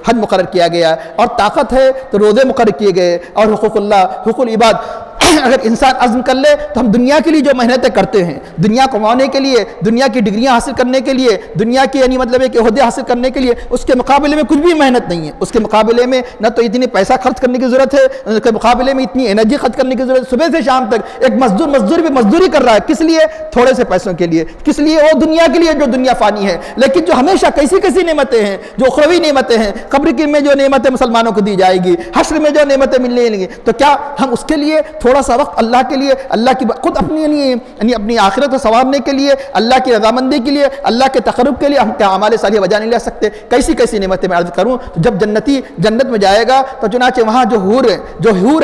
حج مقرر کیا گیا، اور طاقت ہے تو روزے مقرر کیے گئے، اور حقوق اللہ، حقوق العباد اگر انسان عزم کر لے تو ہم دنیا کے لیے جو محنتیں کرتے ہیں، دنیا کمانے کے لیے، دنیا کی ڈگریاں حاصل کرنے کے لیے، دنیا کی یعنی مطلب ہے کہ عہدے حاصل کرنے کے لیے، اس کے مقابلے میں کچھ بھی محنت نہیں ہے۔ اس کے مقابلے میں نہ تو اتنی پیسہ خرچ کرنے کی ضرورت ہے، اس کے مقابلے میں اتنی انرجی خرچ کرنے کی ضرورت ہے۔ صبح سے شام تک ایک مزدور بھی مزدوری کر رہا ہے، کس لیے؟ تھوڑے سے پیسوں کے لیے، کس لیے؟ وہ دنیا کے لیے جو دنیا فانی ہے۔ لیکن جو ہمیشہ کیسی کیسی نعمتیں ہیں، جو اخروی نعمتیں ہیں، قبر کی میں جو نعمتیں مسلمانوں کو دی جائے گی، حشر میں جو نعمتیں ملنے لیں گی، تو کیا ہم اس کے لیے تھوڑا سا وقت اللہ کے لیے، اللہ کی خود اپنی یعنی اپنی آخرت کو سنوارنے کے لیے، اللہ کی رضامندی کے لیے، اللہ کے تقرب کے لیے ہم کیا اعمال صالحہ بجا نہیں لے سکتے؟ کیسی کیسی نعمتیں میں عرض کروں۔ تو جب جنتی جنت میں جائے گا تو چنانچہ وہاں جو حور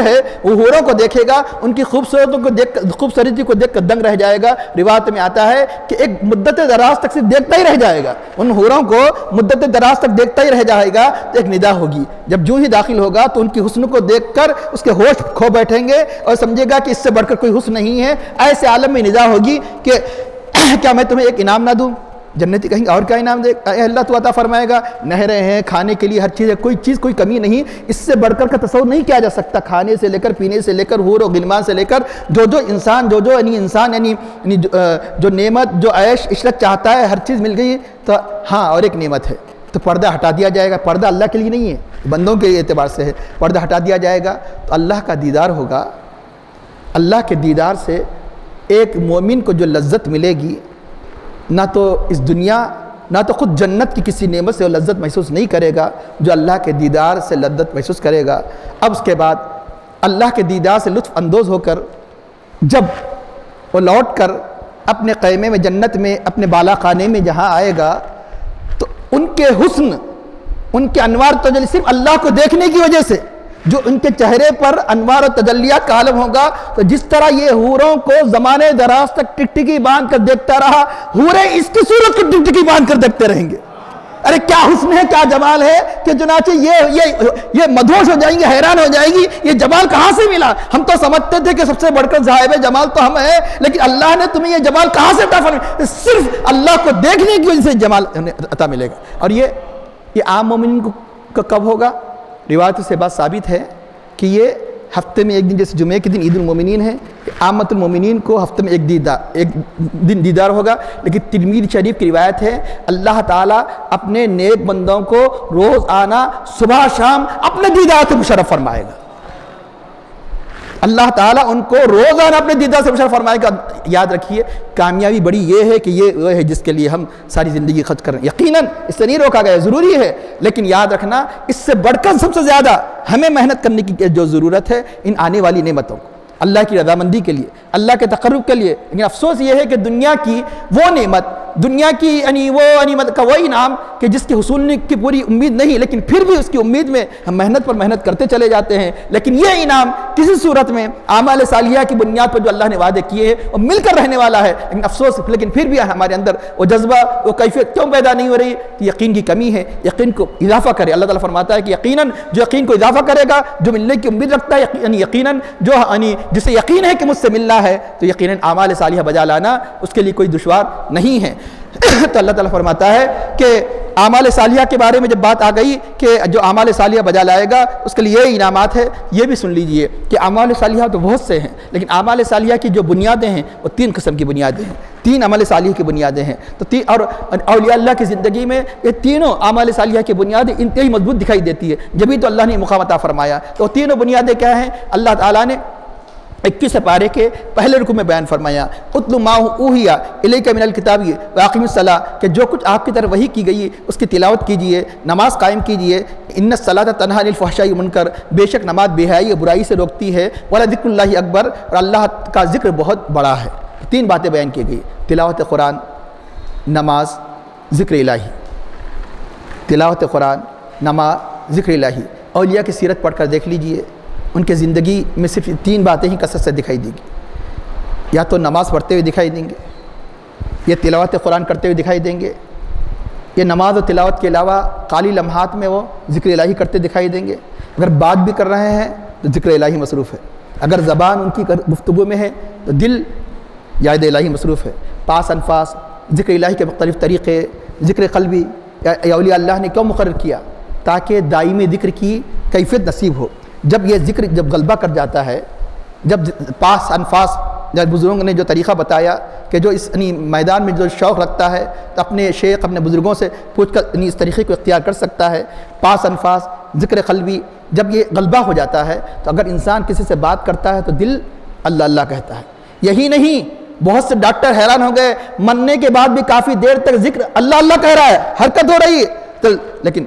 ہے وہ حوروں کو دیکھے گا، ان کی خوبصورتی کو دیکھ کر دنگ رہ جائے گا۔ روایت میں آتا ہے کہ ایک مدت دراز تک صرف دیکھتا ہی رہ جائے گا، ان حوروں کو مدت دراز تک دیکھتا ہی رہ جائے گا۔ تو ایک ندا ہوگی، جب جو ہی داخل ہوگا تو ان کی حسن کو دیکھ کر اس کے ہوش کھو بیٹھیں گے اور سمجھے گا کہ اس سے بڑھ کر کوئی حسن نہیں ہے۔ ایسے عالم میں ندا ہوگی کہ کیا میں تمہیں ایک انعام نہ دوں؟ جنتی کہیں گے اور کیا انعام دے؟ اے اللہ تو عطا فرمائے گا، نہریں ہیں، کھانے کے لیے ہر چیز ہے، کوئی کمی نہیں، اس سے بڑھ کر کا تصور نہیں کیا جا سکتا۔ کھانے سے لے کر، پینے سے لے کر، حور و غلمان سے لے کر، جو انسان جو نعمت، جو عیش عشرت چاہتا ہے، ہر چیز مل گئی۔ تو ہاں اور ایک نعمت ہے، تو پردہ ہٹا دیا جائے گا۔ پردہ اللہ کے لیے نہیں ہے، بندوں کے اعتبار سے ہے۔ پردہ ہٹا دیا جائے گا تو اللہ کا دیدار ہوگا۔ اللہ کے دیدار سے ایک مومن کو جو لذت ملے گی، نہ تو اس دنیا، نہ تو خود جنت کی کسی نعمت سے وہ لذت محسوس نہیں کرے گا جو اللہ کے دیدار سے لذت محسوس کرے گا۔ اب اس کے بعد اللہ کے دیدار سے لطف اندوز ہو کر جب وہ لوٹ کر اپنے خیمے میں، جنت میں، اپنے بالا خانے میں جہاں آئے گا، تو ان کے حسن، ان کے انوار تجلی صرف اللہ کو دیکھنے کی وجہ سے جو ان کے چہرے پر انوار و تجلیات کا عالم ہوگا، تو جس طرح یہ حوروں کو زمانے دراز تک ٹکٹکی باندھ کر دیکھتا رہا، حوریں اس کی صورت کو ٹکٹکی باندھ کر دیکھتے رہیں گے۔ ارے کیا حسن ہے، کیا جمال ہے کہ چنانچہ یہ مدہوش ہو جائیں گے، حیران ہو جائیں گی، یہ جمال کہاں سے ملا؟ ہم تو سمجھتے تھے کہ سب سے بڑھ کر صاحب جمال تو ہم ہیں، لیکن اللہ نے تمہیں یہ جمال کہاں سے عطا فرمایا؟ صرف اللہ کو دیکھنے کی وجہ سے جمال عطا ملے گا۔ اور یہ عام مومن کو کب ہوگا؟ روایت سے بات ثابت ہے کہ یہ ہفتے میں ایک دن، جیسے جمعے کے دن عید المومنین ہے، عامت المومنین کو ہفتے میں ایک دن دیدار ہوگا۔ لیکن ترمذی شریف کی روایت ہے، اللہ تعالیٰ اپنے نیک بندوں کو روز آنا صبح شام اپنے دیدار سے مشرف فرمائے گا۔ اللہ تعالیٰ ان کو روزانہ اپنے دیدار سے مشرف فرمائے گا۔ یاد رکھیے، کامیابی بڑی یہ ہے کہ یہ وہ ہے جس کے لیے ہم ساری زندگی خرچ کریں۔ یقیناً اس سے نہیں روکا گیا، ضروری ہے، لیکن یاد رکھنا اس سے بڑھ کر سب سے زیادہ ہمیں محنت کرنے کی جو ضرورت ہے ان آنے والی نعمتوں کو، اللہ کی رضامندی کے لیے، اللہ کے تقرب کے لیے۔ لیکن افسوس یہ ہے کہ دنیا کی وہ نعمت، دنیا کی وہ انعام کہ جس کے حصول کی پوری امید نہیں، لیکن پھر بھی اس کی امید میں ہم محنت پر محنت کرتے چلے جاتے ہیں، لیکن یہ انعام کسی صورت میں اعمال صالحہ کی بنیاد پر جو اللہ نے وعدے کیے ہیں وہ مل کر رہنے والا ہے۔ لیکن افسوس، لیکن پھر بھی ہمارے اندر وہ جذبہ، وہ کیفیت کیوں پیدا نہیں ہو رہی؟ کہ یقین کی کمی ہے۔ یقین کو اضافہ کرے، اللہ تعالیٰ فرماتا ہے کہ یقیناً جو یقین کو اضافہ کرے گا، جو ملنے کی امید رکھتا ہے، یقیناً جسے یقین ہے کہ مجھ سے ملنا ہے، تو یقیناً اعمال صالحہ بجا لانا اس کے لیے کوئی دشوار نہیں ہے۔ تو اللہ تعالیٰ فرماتا ہے کہ اعمال صالحہ کے بارے میں جب بات آ گئی کہ جو اعمال صالحہ بجا لائے گا اس کے لیے یہ انعامات ہے، یہ بھی سن لیجئے کہ اعمال صالحہ تو بہت سے ہیں، لیکن اعمال صالحہ کی جو بنیادیں ہیں وہ 3 قسم کی بنیادیں ہیں، 3 عمل صالح کی بنیادیں ہیں۔ تو اور اولیاء اللہ کی زندگی میں یہ تینوں اعمال صالحہ کی بنیادیں انتہائی مضبوط دکھائی دیتی ہے، جبھی تو اللہ نے مقام عطا فرمایا۔ تو تینوں بنیادیں کیا ہیں؟ اللہ تعالیٰ نے 21 پارے کے پہلے رکوع میں بیان فرمایا، اتل ما اوحی الیک من الکتاب واقم الصلاۃ، کہ جو کچھ آپ کی طرف وحی کی گئی اس کی تلاوت کیجئے، نماز قائم کیجئے۔ ان الصلاۃ تنہی عن الفحشاء والمنکر، بے شک نماز بے حیائی اور برائی سے روکتی ہے، ولذکر اللہ اکبر، اور اللہ کا ذکر بہت بڑا ہے۔ 3 باتیں بیان کی گئی، تلاوت قرآن، نماز، ذکر الہی۔ تلاوت قرآن، نماز، ذکر الہی۔ اولیاء کی سیرت پڑھ کر دیکھ لیجئے، ان کے زندگی میں صرف 3 باتیں ہی کثرت سے دکھائی دیں گی، یا تو نماز پڑھتے ہوئے دکھائی دیں گے، یا تلاوت قرآن کرتے ہوئے دکھائی دیں گے، یا نماز و تلاوت کے علاوہ خالی لمحات میں وہ ذکر الہی کرتے دکھائی دیں گے۔ اگر بات بھی کر رہے ہیں تو ذکر الہی مصروف ہے، اگر زبان ان کی گفتگو میں ہے تو دل یاد الہی مصروف ہے۔ پاس انفاس، ذکر الہی کے مختلف طریقے، ذکر قلبی اولیاء اللہ نے کیوں مقرر کیا؟ تاکہ دائمی ذکر کی کیفیت نصیب ہو۔ جب یہ ذکر جب غلبہ کر جاتا ہے جب پاس انفاس جب بزرگوں نے جو طریقہ بتایا کہ جو اس میدان میں جو شوق رکھتا ہے تو اپنے شیخ اپنے بزرگوں سے پوچھ کر اس طریقے کو اختیار کر سکتا ہے. پاس انفاس ذکر قلبی جب یہ غلبہ ہو جاتا ہے تو اگر انسان کسی سے بات کرتا ہے تو دل اللہ اللہ کہتا ہے. یہی نہیں, بہت سے ڈاکٹر حیران ہو گئے, مرنے کے بعد بھی کافی دیر تک ذکر اللہ اللہ کہہ رہا ہے, حرکت ہو رہی ہے, لیکن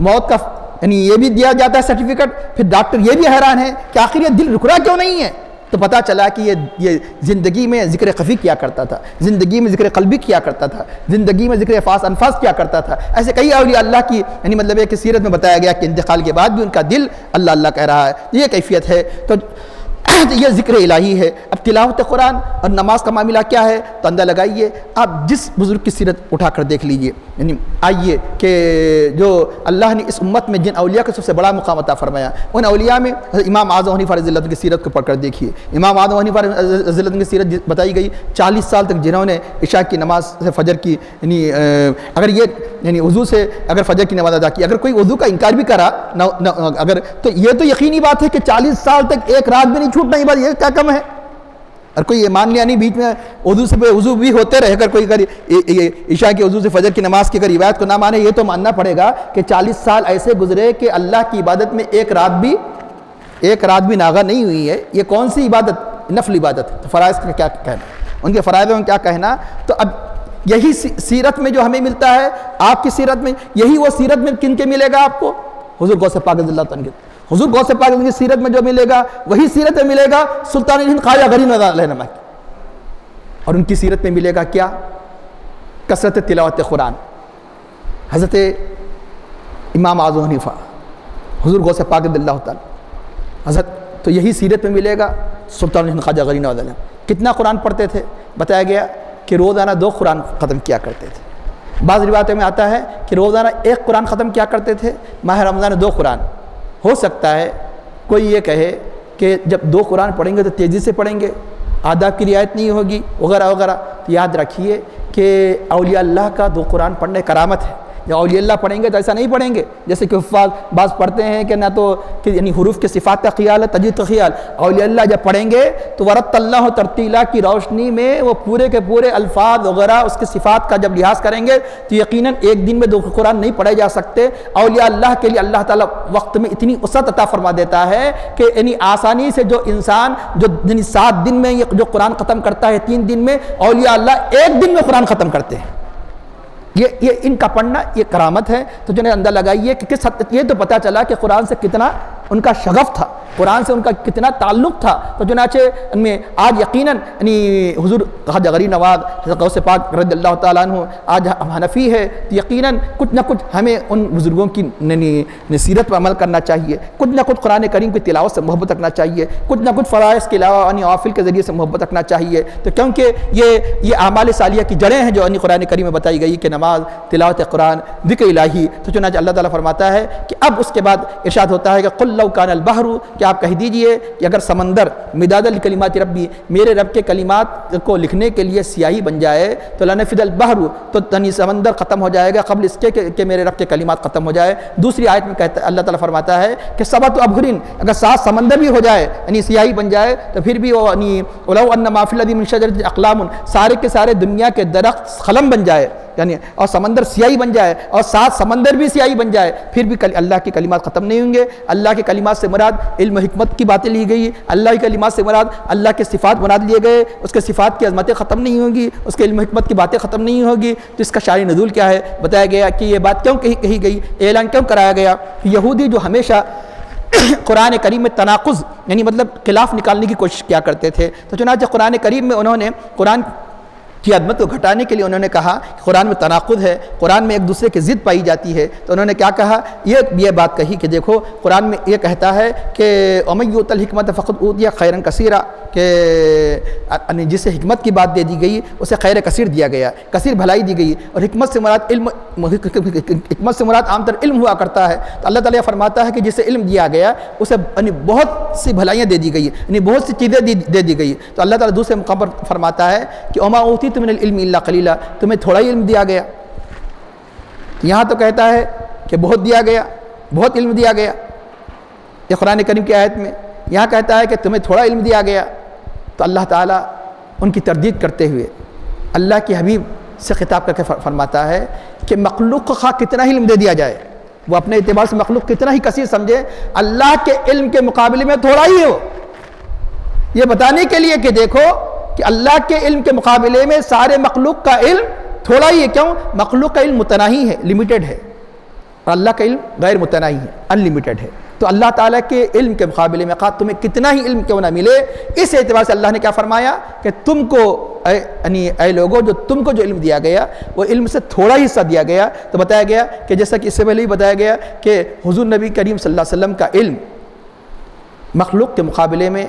موت کا یہ بھی دیا جاتا ہے سرٹیفکیٹ. پھر ڈاکٹر یہ بھی حیران ہے کہ آخر یہ دل رک رہا کیوں نہیں ہے. تو پتہ چلا کہ یہ زندگی میں ذکر خفی کیا کرتا تھا, زندگی میں ذکر قلبی کیا کرتا تھا, زندگی میں ذکر فاس انفاس کیا کرتا تھا. ایسے کئی اولیاء اللہ کی مطلب ہے کہ سیرت میں بتایا گیا کہ انتقال کے بعد بھی ان کا دل اللہ اللہ کہہ رہا ہے. یہ کیفیت ہے. تو یہ ذکر الہی ہے. اب تلاوت قرآن اور نماز کا معاملہ کیا ہے تو اندازہ لگائیے. آپ جس بزرگ کی سیرت اٹھا کر دیکھ لیجئے, آئیے کہ جو اللہ نے اس امت میں جن اولیاء کا سب سے بڑا مقام عطا فرمایا, ان اولیاء میں امام اعظم حنیفہ رضی اللہ عنہ کی سیرت کو پڑھ کر دیکھیے. امام اعظم حنیفہ رضی اللہ عنہ کی سیرت بتائی گئی 40 سال تک جنہوں نے عشاء کی نماز سے فجر کی اگر یہ وضو سے اگر فجر کی نماز ادا کی, اگر کوئی وضو کا انکار بھی کرا اگر, تو یہ تو یقینی بات ہے کہ 40 سال تک ایک رات بھی نہیں چھوٹنا ہی بات, یہ کیا کم ہے. اور کوئی یہ مان لیا نہیں بیچ میں وضو بھی ہوتے رہے, اگر کوئی عشاء کے وضو سے فجر کی نماز کی اگر روایت کو نہ مانے, یہ تو ماننا پڑے گا کہ 40 سال ایسے گزرے کہ اللہ کی عبادت میں ایک رات بھی ناغہ نہیں ہوئی ہے. یہ کون سی عبادت؟ نفل عبادت. تو فرائض کا کیا کہنا, ان کے فرائض میں کیا کہنا. تو اب یہی سیرت میں جو ہمیں ملتا ہے, آپ کی سیرت میں, یہی وہ سیرت میں کن کے ملے گا آپ کو؟ حضور غوث پاک رضی اللہ عنہ. حضور غوث پاک کی سیرت میں جو ملے گا وہی سیرت میں ملے گا سلطان الہند خواجہ غریب نواز علیہ نما کی. اور ان کی سیرت میں ملے گا کیا؟ کثرت تلاوت قرآن. حضرت امام اعظم حنیفہ, حضور غوث پاک رضی اللہ تعالی حضرت, تو یہی سیرت میں ملے گا سلطان الہند خواجہ غریب نواز علیہ. کتنا قرآن پڑھتے تھے؟ بتایا گیا کہ روزانہ 2 قرآن ختم کیا کرتے تھے. بعض روایتوں میں آتا ہے کہ روزانہ 1 قرآن ختم کیا کرتے تھے. ماہ رمضان 2 قرآن. ہو سکتا ہے کوئی یہ کہے کہ جب 2 قرآن پڑھیں گے تو تیزی سے پڑھیں گے, آداب کی رعایت نہیں ہوگی وغیرہ وغیرہ. تو یاد رکھیے کہ اولیاء اللہ کا 2 قرآن پڑھنے کرامت ہے. جب اولیاء اللہ پڑھیں گے تو ایسا نہیں پڑھیں گے جیسے کہ حفاظ بعض پڑھتے ہیں کہ نہ تو حروف کے صفات کا خیال ہے, تجوید کا خیال. اولیاء اللہ جب پڑھیں گے تو ورت اللہ ترتیلا کی روشنی میں وہ پورے کے پورے الفاظ وغیرہ اس کے صفات کا جب لحاظ کریں گے تو یقیناً ایک دن میں 2 قرآن نہیں پڑھے جا سکتے. اولیاء اللہ کے لیے اللہ تعالیٰ وقت میں اتنی وسعت عطا فرما دیتا ہے کہ آسانی سے جو انسان جو 7 دن میں جو قرآن ختم کرتا ہے 3 دن میں, اولیاء اللہ 1 دن میں قرآن ختم کرتے ہیں. یہ ان کا پڑھنا یہ کرامت ہے. تو جو اندازہ لگائیے کہ کس حد, یہ تو پتہ چلا کہ قرآن سے کتنا ان کا شغف تھا, قرآن سے ان کا کتنا تعلق تھا. تو چنانچہ ان میں آج یقیناً حضور خواجہ غریب نواز غوث پاک رضی اللہ تعالیٰ عنہ آج ہم حنفی ہے, تو یقیناً کچھ نہ کچھ ہمیں ان بزرگوں کی سیرت پر عمل کرنا چاہیے, کچھ نہ کچھ قرآن کریم کی تلاوت سے محبت رکھنا چاہیے, کچھ نہ کچھ فرائض کے علاوہ نوافل کے ذریعے سے محبت رکھنا چاہیے. تو کیونکہ یہ اعمال صالحہ کی جڑیں ہیں جو قرآن کریم میں بتائی گئی کہ نماز, تلاوت قرآن, ذکر الہی. تو چنانچہ اللہ تعالیٰ فرماتا ہے کہ اب اس کے بعد ارشاد ہوتا ہے کہ قل لو کان البحر, کہ آپ کہہ دیجئے کہ اگر سمندر مداد لکلمات ربی, میرے رب کے کلمات کو لکھنے کے لیے سیاہی بن جائے, تو لنفد البحر, تو سمندر ختم ہو جائے گا قبل اس کے کہ میرے رب کے کلمات ختم ہو جائے. دوسری آیت میں کہتا ہے اللہ تعالیٰ فرماتا ہے کہ سبت ابحرین, اگر 7 سمندر بھی ہو جائے سیاہی بن جائے تو پھر بھی وہ ولو ان ما فی الارض من شجرۃ اقلام, سارے کے سارے دنیا کے درخت قلم بن جائے اور سمندر سیاہی بن جائے اور 7 سمندر بھی سیاہی بن جائے, پھر بھی اللہ کے کلمات ختم نہیں ہوں گے. اللہ کے کلمات سے مراد علم و حکمت کی باتیں لی گئی, اللہ کی کلمات سے مراد اللہ کے صفات مراد لیے گئے, اس کے صفات کی عظمتیں ختم نہیں ہوں گی, اس کے علم و حکمت کی باتیں ختم نہیں ہوگی. تو اس کا شان نزول کیا ہے بتایا گیا کہ یہ بات کیوں کہی گئی, اعلان کیوں کرایا گیا. یہودی جو ہمیشہ قرآن کریم میں تناقض مطلب خلاف نکالنے کی کوشش کیا کرتے تھے, تو چنانچہ قرآن کریم میں انہوں نے قرآن کی عظمت کو گھٹانے کے لیے انہوں نے کہا کہ قرآن میں تناقض ہے, قرآن میں ایک دوسرے کی ضد پائی جاتی ہے. تو انہوں نے کیا کہا, یہ بات کہی کہ دیکھو قرآن میں یہ کہتا ہے کہ وَمَن یُؤْتَ الْحِکْمَةَ فَقَدْ أُوتِیَ خَیْرًا کَثِیرًا, کہ جسے حکمت کی بات دے دی گئی اسے خیر کثیر دیا گیا, کثیر بھلائی دی گئی. اور حکمت سے مراد علم, حکمت سے مراد عام طر علم ہوا کرتا ہے. تو اللہ تعالیٰ فرماتا ہے کہ جسے علم دیا گیا اسے بہت سی بھلائیاں دے دی گئی, بہت سی چیزیں دے دی گئی. تو اللہ تعالیٰ دوسرے مقام پر فرماتا ہے کہ وَمَا أُوتِیتُم مِنَ الْعِلْمِ إِلَّا قَلِيلًا, تمہیں تھوڑا ہی علم دیا گیا. یہاں تو کہتا ہے کہ بہت دیا گیا, بہت علم دیا گیا. یہ قرآن کریم کی آیت میں یہاں کہتا ہے کہ تمہیں تھوڑا علم دیا گیا، تو اللہ تعالیٰ ان کی تردید کرتے ہوئے اللہ کے حبیب سے خطاب کر کے فرماتا ہے کہ مخلوق کو خواہ کتنا ہی علم دے دیا جائے، وہ اپنے اعتبار سے مخلوق کتنا ہی کثیر سمجھے، اللہ کے علم کے مقابلے میں تھوڑا ہی ہو، یہ بتانے کے لیے کہ دیکھو کہ اللہ کے علم کے مقابلے میں سارے مخلوق کا علم تھوڑا ہی ہے۔ کیوں؟ مخلوق کا علم متناہی ہے، لمیٹڈ ہے، اور اللہ کا علم غیر متناہی ہے، انلیمیٹڈ ہے۔ تو اللہ تعالیٰ کے علم کے مقابلے میں خواہ تمہیں کتنا ہی علم کیوں نہ ملے، اس اعتبار سے اللہ نے کیا فرمایا کہ تم کو اے لوگوں، جو تم کو جو علم دیا گیا وہ علم سے تھوڑا ہی حصہ دیا گیا۔ تو بتایا گیا کہ جیسا کہ اس سے پہلے ہی بتایا گیا کہ حضور نبی کریم صلی اللہ علیہ وسلم کا علم مخلوق کے مقابلے میں،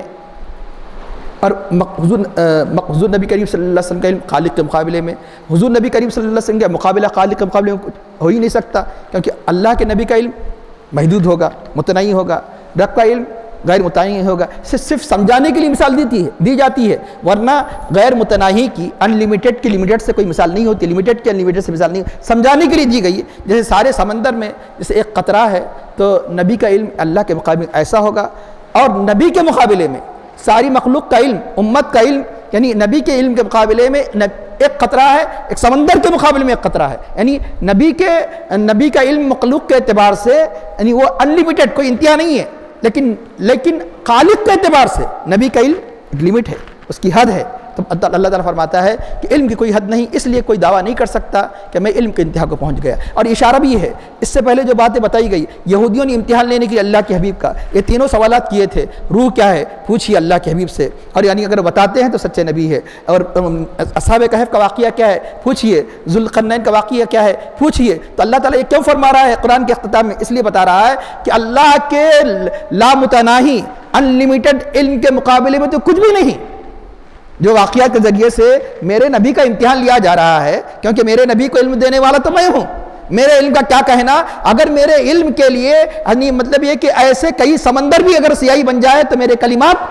اور حضور نبی کریم صلی اللہ علیہ وسلم کا علم خالق کے مقابلے میں، حضور نبی کریم صلی اللہ علیہ وسلم کا مقابلہ خالق کے مقابلے میں ہو ہی نہیں سکتا، کیونکہ اللہ کے نبی کا علم محدود ہوگا، متناہی ہوگا، رب کا علم غیر متناہی ہوگا۔ صرف سمجھانے کے لیے مثال دی جاتی ہے، ورنہ غیر متناہی کی انلیمیٹڈ کی لمیٹڈ سے کوئی مثال نہیں ہوتی، لمیٹڈ کی انلیمیٹڈ سے مثال نہیں، سمجھانے کے لیے دی گئی ہے۔ جیسے سارے سمندر میں جیسے ایک قطرہ ہے، تو نبی کا علم اللہ کے مقابلے میں ایسا ہوگا، اور نبی کے مقابلے میں ساری مخلوق کا علم، امت کا علم، یعنی نبی کے علم کے مقابلے میں ایک قطرہ ہے، ایک سمندر کے مقابلے میں ایک قطرہ ہے، یعنی نبی کا علم مخلوق کے اعتبار سے یعنی وہ انلیمیٹڈ، کوئی انتہا نہیں ہے، لیکن خالق کے اعتبار سے نبی کا علم ایک لمٹ ہے، اس کی حد ہے۔ تو اللہ تعالیٰ فرماتا ہے کہ علم کی کوئی حد نہیں، اس لیے کوئی دعویٰ نہیں کر سکتا کہ میں علم کے انتہا کو پہنچ گیا۔ اور اشارہ بھی ہے، اس سے پہلے جو باتیں بتائی گئی، یہودیوں نے امتحان لینے کے لیے اللہ کے حبیب کا یہ تینوں سوالات کیے تھے، روح کیا ہے پوچھیے اللہ کے حبیب سے، اور یعنی اگر بتاتے ہیں تو سچے نبی ہے، اور اصحاب کہف کا واقعہ کیا ہے پوچھیے، ذوالقرنین کا واقعہ کیا ہے پوچھیے۔ تو اللہ تعالیٰ یہ کیوں فرما رہا ہے قرآن کے اختتام میں؟ اس لیے بتا رہا ہے کہ اللہ کے لامتناہی انلیمیٹڈ علم کے مقابلے میں تو کچھ بھی نہیں۔ جو واقعات کے ذریعے سے میرے نبی کا امتحان لیا جا رہا ہے، کیونکہ میرے نبی کو علم دینے والا تو میں ہوں، میرے علم کا کیا کہنا، اگر میرے علم کے لیے یعنی مطلب یہ کہ ایسے کئی سمندر بھی اگر سیاہی بن جائے تو میرے کلمات،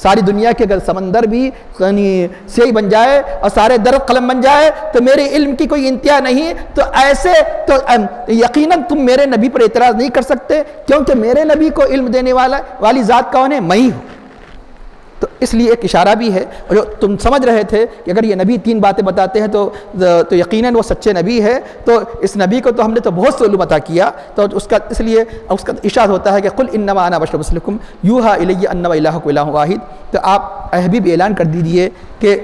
ساری دنیا کے اگر سمندر بھی یعنی سیاہی بن جائے اور سارے درخت قلم بن جائے تو میرے علم کی کوئی انتہا نہیں، تو ایسے تو یقیناً تم میرے نبی پر اعتراض نہیں کر سکتے، کیونکہ میرے نبی کو علم دینے والی ذات کون ہے؟ میں ہی ہوں۔ تو اس لیے ایک اشارہ بھی ہے، اور جو تم سمجھ رہے تھے کہ اگر یہ نبی تین باتیں بتاتے ہیں تو یقیناً وہ سچے نبی ہے، تو اس نبی کو تو ہم نے تو بہت سے علوم عطا کیا، تو اس لیے اس کا ارشاد ہوتا ہے کہ قل انما انا بشر مثلکم یوحی الی انما الہکم الہ واحد۔ تو آپ اے حبیب اعلان کر دیجئے کہ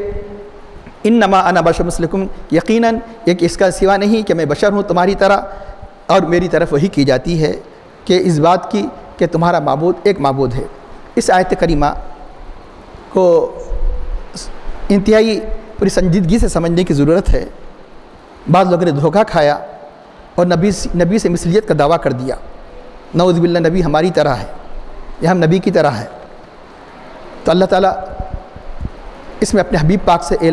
انما انا بشر مثلکم، یقیناً ایک اس کا سوا نہیں کہ میں بشر ہوں تمہاری طرح، اور میری طرف وحی کی جاتی ہے کہ اس بات کی کہ تمہارا معبود ایک معبود ہے۔ اس آیت کریمہ کو انتہائی پوری سنجیدگی سے سمجھنے کی ضرورت ہے۔ بعض لوگوں نے دھوکہ کھایا اور نبی سے مثلیت کا دعویٰ کر دیا، نعوذ باللہ نبی ہماری طرح ہے یا ہم نبی کی طرح ہے۔ تو اللہ تعالیٰ اس میں اپنے حبیب پاک سے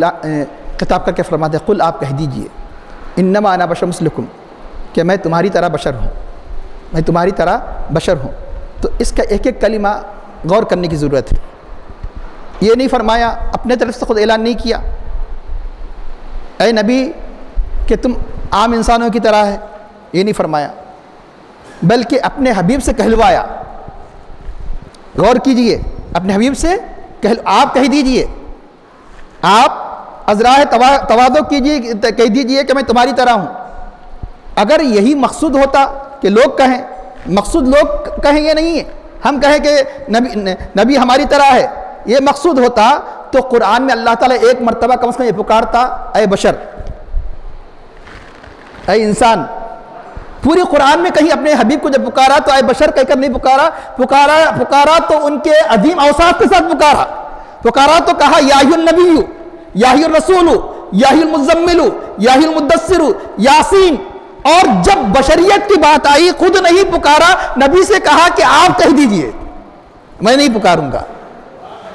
خطاب کر کے فرماتے ہیں قل آپ کہہ دیجئے انما انا بشر مثلکم، کہ میں تمہاری طرح بشر ہوں، میں تمہاری طرح بشر ہوں۔ تو اس کا ایک ایک کلمہ غور کرنے کی ضرورت ہے۔ یہ نہیں فرمایا، اپنے طرف سے خود اعلان نہیں کیا اے نبی کہ تم عام انسانوں کی طرح ہے، یہ نہیں فرمایا، بلکہ اپنے حبیب سے کہلوایا۔ غور کیجئے، اپنے حبیب سے آپ کہہ دیجئے، آپ ازراہ تواضع کیجئے، کہہ دیجئے کہ میں تمہاری طرح ہوں۔ اگر یہی مقصود ہوتا کہ لوگ کہیں، مقصود لوگ کہیں یہ نہیں ہے، ہم کہیں کہ نبی ہماری طرح ہے، یہ مقصود ہوتا تو قرآن میں اللہ تعالیٰ ایک مرتبہ کم از کم یہ پکارتا اے بشر، اے انسان۔ پوری قرآن میں کہیں اپنے حبیب کو جب پکارا تو اے بشر کہہ کر نہیں پکارا تو ان کے عظیم اوصاف کے ساتھ پکارا تو کہا یا ایھا النبی یا ایھا الرسول یا ایھا المزمل یا ایھا المدثر یاسین۔ اور جب بشریت کی بات آئی خود نہیں پکارا، نبی سے کہا کہ آپ کہہ دیجئے میں نہیں پکاروں گا،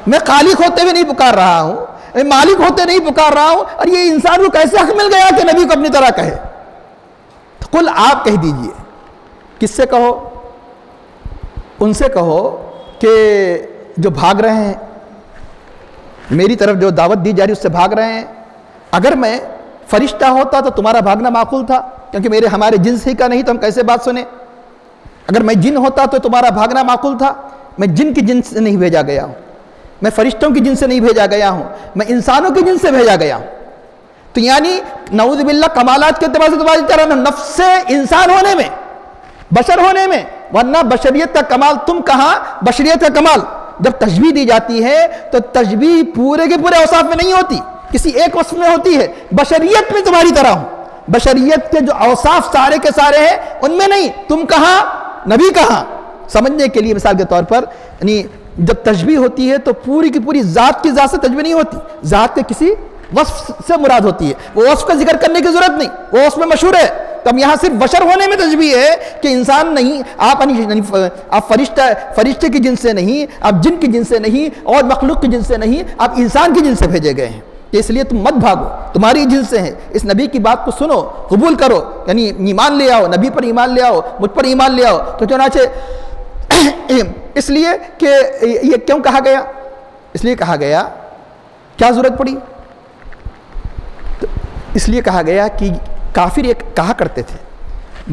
میں خالق ہوتے ہوئے نہیں پکار رہا ہوں، میں مالک ہوتے نہیں پکار رہا ہوں، اور یہ انسان کو کیسے حق مل گیا کہ نبی کو اپنی طرح کہے؟ قل آپ کہہ دیجئے، کس سے کہو؟ ان سے کہو کہ جو بھاگ رہے ہیں میری طرف، جو دعوت دی جا رہی اس سے بھاگ رہے ہیں۔ اگر میں فرشتہ ہوتا تو تمہارا بھاگنا معقول تھا، کیونکہ ہمارے جنس ہی کا نہیں تو ہم کیسے بات سنیں؟ اگر میں جن ہوتا تو تمہارا بھاگنا معقول تھا، میں جن کی جنس سے نہیں بھیجا گیا ہوں، میں فرشتوں کی جنس سے نہیں بھیجا گیا ہوں، میں انسانوں کی جنس سے بھیجا گیا ہوں۔ تو یعنی نعوذ باللہ کمالات کے اعتبار سے تمہاری طرح نفس انسان ہونے میں، بشر ہونے میں، ورنہ بشریت کا کمال تم کہاں، بشریت کا کمال جب تشبیہ دی جاتی ہے تو تشبیہ پورے کے پورے اوصاف میں نہیں ہوتی، کسی ایک وصف میں ہوتی ہے۔ بشریت میں تمہاری طرح ہوں، بشریت کے جو اوصاف سارے کے سارے ہیں ان میں نہیں، تم کہاں، نبی کہاں۔ سمجھنے کے لیے مثال کے طور پر یعنی جب تشبیہ ہوتی ہے تو پوری کی پوری ذات کی ذات سے تشبیہ نہیں ہوتی، ذات کے کسی وصف سے مراد ہوتی ہے، وہ وصف کا ذکر کرنے کی ضرورت نہیں، وہ وصف میں مشہور ہے۔ تو اب یہاں صرف بشر ہونے میں تشبیہ ہے کہ انسان نہیں، آپ فرشتے کی جنس سے نہیں، آپ جن کی جنس سے نہیں، اور مخلوق کی جنس سے نہیں، آپ انسان کی جنس سے بھیجے گئے ہیں، کہ اس لیے تم مت بھاگو، تمہاری جنس سے ہیں، اس نبی کی بات کو سنو، قبول کرو، یعنی ایمان لے آؤ، نبی پر ایمان لے آؤ، مجھ پر ایمان لے آؤ۔ تو چنانچہ اس لیے کہ یہ کیوں کہا گیا، اس لیے کہا گیا، کیا ضرورت پڑی، اس لیے کہا گیا کہ کافر یہ کہا کرتے تھے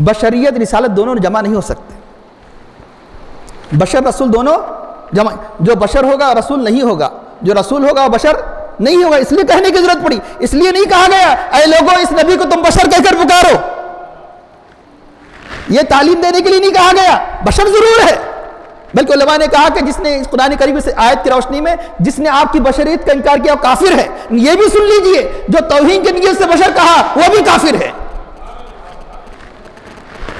بشریت رسالت دونوں جمع نہیں ہو سکتے، بشر رسول دونوں جمع، جو بشر ہوگا رسول نہیں ہوگا، جو رسول ہوگا وہ بشر نہیں ہوگا، اس لیے کہنے کی ضرورت پڑی۔ اس لیے نہیں کہا گیا اے لوگوں اس نبی کو تم بشر کہہ کر پکارو، یہ تعلیم دینے کے لیے نہیں کہا گیا، بشر ضرور ہے، بلکہ علماء نے کہا کہ جس نے اس قرآن کریم سے آیت کی روشنی میں جس نے آپ کی بشریت کا انکار کیا وہ کافر ہے۔ یہ بھی سن لیجئے جو توہین کی نیت سے بشر کہا وہ بھی کافر ہے،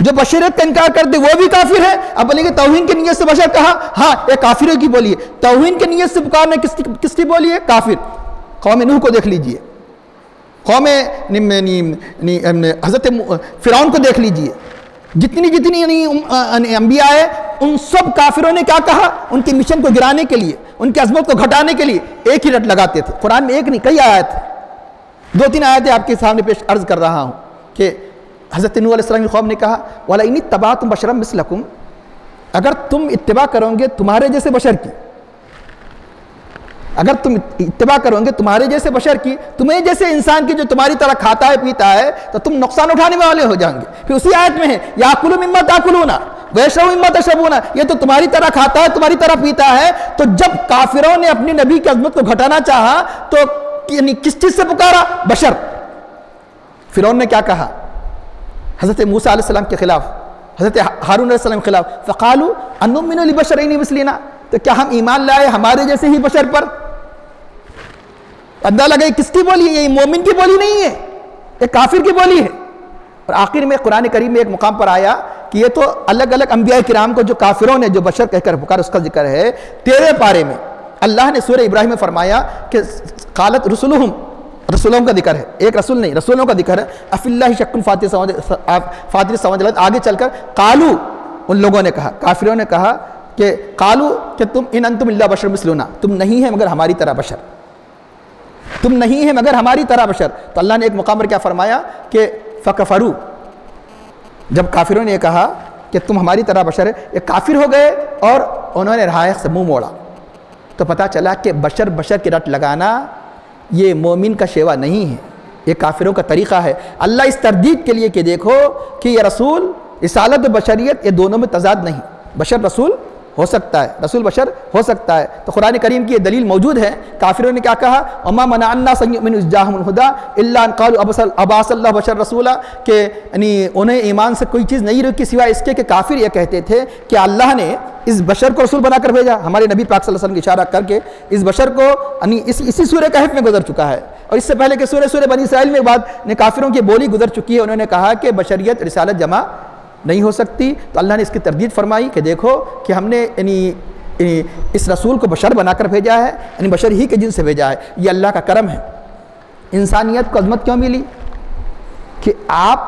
جو بشریت کا انکار کر دے وہ بھی کافر ہے۔ اب بولیں گے توہین کی نیت سے بشر کہا، ہاں یہ کافروں کی بولی ہے، توہین کی نیت سے پکارنے کس کی بولی ہے، کافر۔ قوم نوح کو دیکھ لیجئے، قوم حضرت فرعون کو دیکھ لیجئے، جتنی انبیاء آئے ان سب کافروں نے کیا کہا، ان کے مشن کو گرانے کے لیے، ان کی عظمت کو گھٹانے کے لیے ایک ہی رٹ لگاتے تھے۔ قرآن میں ایک نہیں کئی آیت ہیں، 2-3 آیتیں آپ کے سامنے پیش عرض کر رہا ہوں کہ حضرت نوح علیہ السلام کی قوم نے کہا وَلَئِنِ اتَّبَعْتُمْ بَشَرًا مِثْلَكُمْ، اگر تم اتباع کرو گے تمہارے جیسے بشر کی، اگر تم اتباع کرو گے تمہارے جیسے بشر کی، تمہیں جیسے انسان کی جو تمہاری طرح کھاتا ہے پیتا ہے، تو تم نقصان اٹھانے والے ہو جائیں گے۔ پھر اسی آیت میں ہے یَأْكُلُ مِمَّا تَأْكُلُونَ وَيَشْرَبُ مِمَّا تَشْرَبُونَ، یہ تو تمہاری طرح کھاتا ہے تمہاری طرح پیتا ہے۔ تو جب کافروں نے اپنی نبی کی عظمت کو گھٹانا چاہا تو یعنی کس چیز سے پکارا، بشر۔ فرعون نے کیا کہا حضرت موسیٰ علیہ السلام کے خلاف، حضرت ہارون علیہ السلام کے خلاف، فَقَالُوا أَنُؤْمِنُ لِبَشَرَيْنِ مِثْلِنَا، تو کیا ہم ایمان لائے ہمارے جیسے ہی بشر پر؟ اندازہ لگے کس کی بولی ہے، یہ مومن کی بولی نہیں ہے، یہ کافر کی بولی ہے۔ اور آخر میں قرآن کریم میں ایک مقام پر آیا کہ یہ تو الگ الگ انبیاء کرام کو جو کافروں نے جو بشر کہہ کر پکار، اس کا ذکر ہے 13 پارے میں۔ اللہ نے سورہ ابراہیم میں فرمایا کہ قالت رسولہم، رسولوں کا ذکر ہے، ایک رسول نہیں، رسولوں کا ذکر ہے۔ اف اللہ شک فاطر سمجھ لت، آگے چل کر قالو، ان لوگوں نے کہا، کافروں نے کہا کہ قالو کہ تم ان انتم الا بشر مثلنا، تم نہیں ہیں مگر ہماری طرح بشر، تم نہیں ہیں مگر ہماری طرح بشر۔ تو اللہ نے ایک مقام پر کیا فرمایا کہ فکفروا، جب کافروں نے یہ کہا کہ تم ہماری طرح بشر ہے، یہ کافر ہو گئے اور انہوں نے رہائق سے منہ موڑا۔ تو پتہ چلا کہ بشر کی رٹ لگانا یہ مومن کا شیوا نہیں ہے، یہ کافروں کا طریقہ ہے۔ اللہ اس تردید کے لیے کہ دیکھو کہ یہ رسول، رسالت و بشریت یہ دونوں میں تضاد نہیں، بشر رسول ہو سکتا ہے، رسول بشر ہو سکتا ہے۔ تو قرآن کریم کی یہ دلیل موجود ہے۔ کافروں نے کیا کہا، وَمَا مَنَعَ النَّاسَ أَن يُؤْمِنُوا إِذْ جَاءَهُمُ الْهُدَىٰ إِلَّا أَن قَالُوا أَبَعَثَ اللَّهُ بَشَرًا رَسُولًا، کہ یعنی انہیں ایمان سے کوئی چیز نہیں رکی سوائے اس کے کہ کافر یہ کہتے تھے کہ اللہ نے اس بشر کو رسول بنا کر بھیجا۔ ہمارے نبی پاک صلی اللہ علیہ وسلم کی اشارہ کر کے اس بشر کو یعنی اسی سورہ کہف میں گزر چکا ہے، اور اس سے پہلے کہ سورہ بنی اسرائیل میں بعد نے کافروں کی بولی گزر چکی ہے، انہوں نے کہا کہ بشریت رسالت جمع نہیں ہو سکتی۔ تو اللہ نے اس کی تردید فرمائی کہ دیکھو کہ ہم نے یعنی اس رسول کو بشر بنا کر بھیجا ہے، یعنی بشر ہی کے جن سے بھیجا ہے، یہ اللہ کا کرم ہے۔ انسانیت کو عظمت کیوں ملی کہ آپ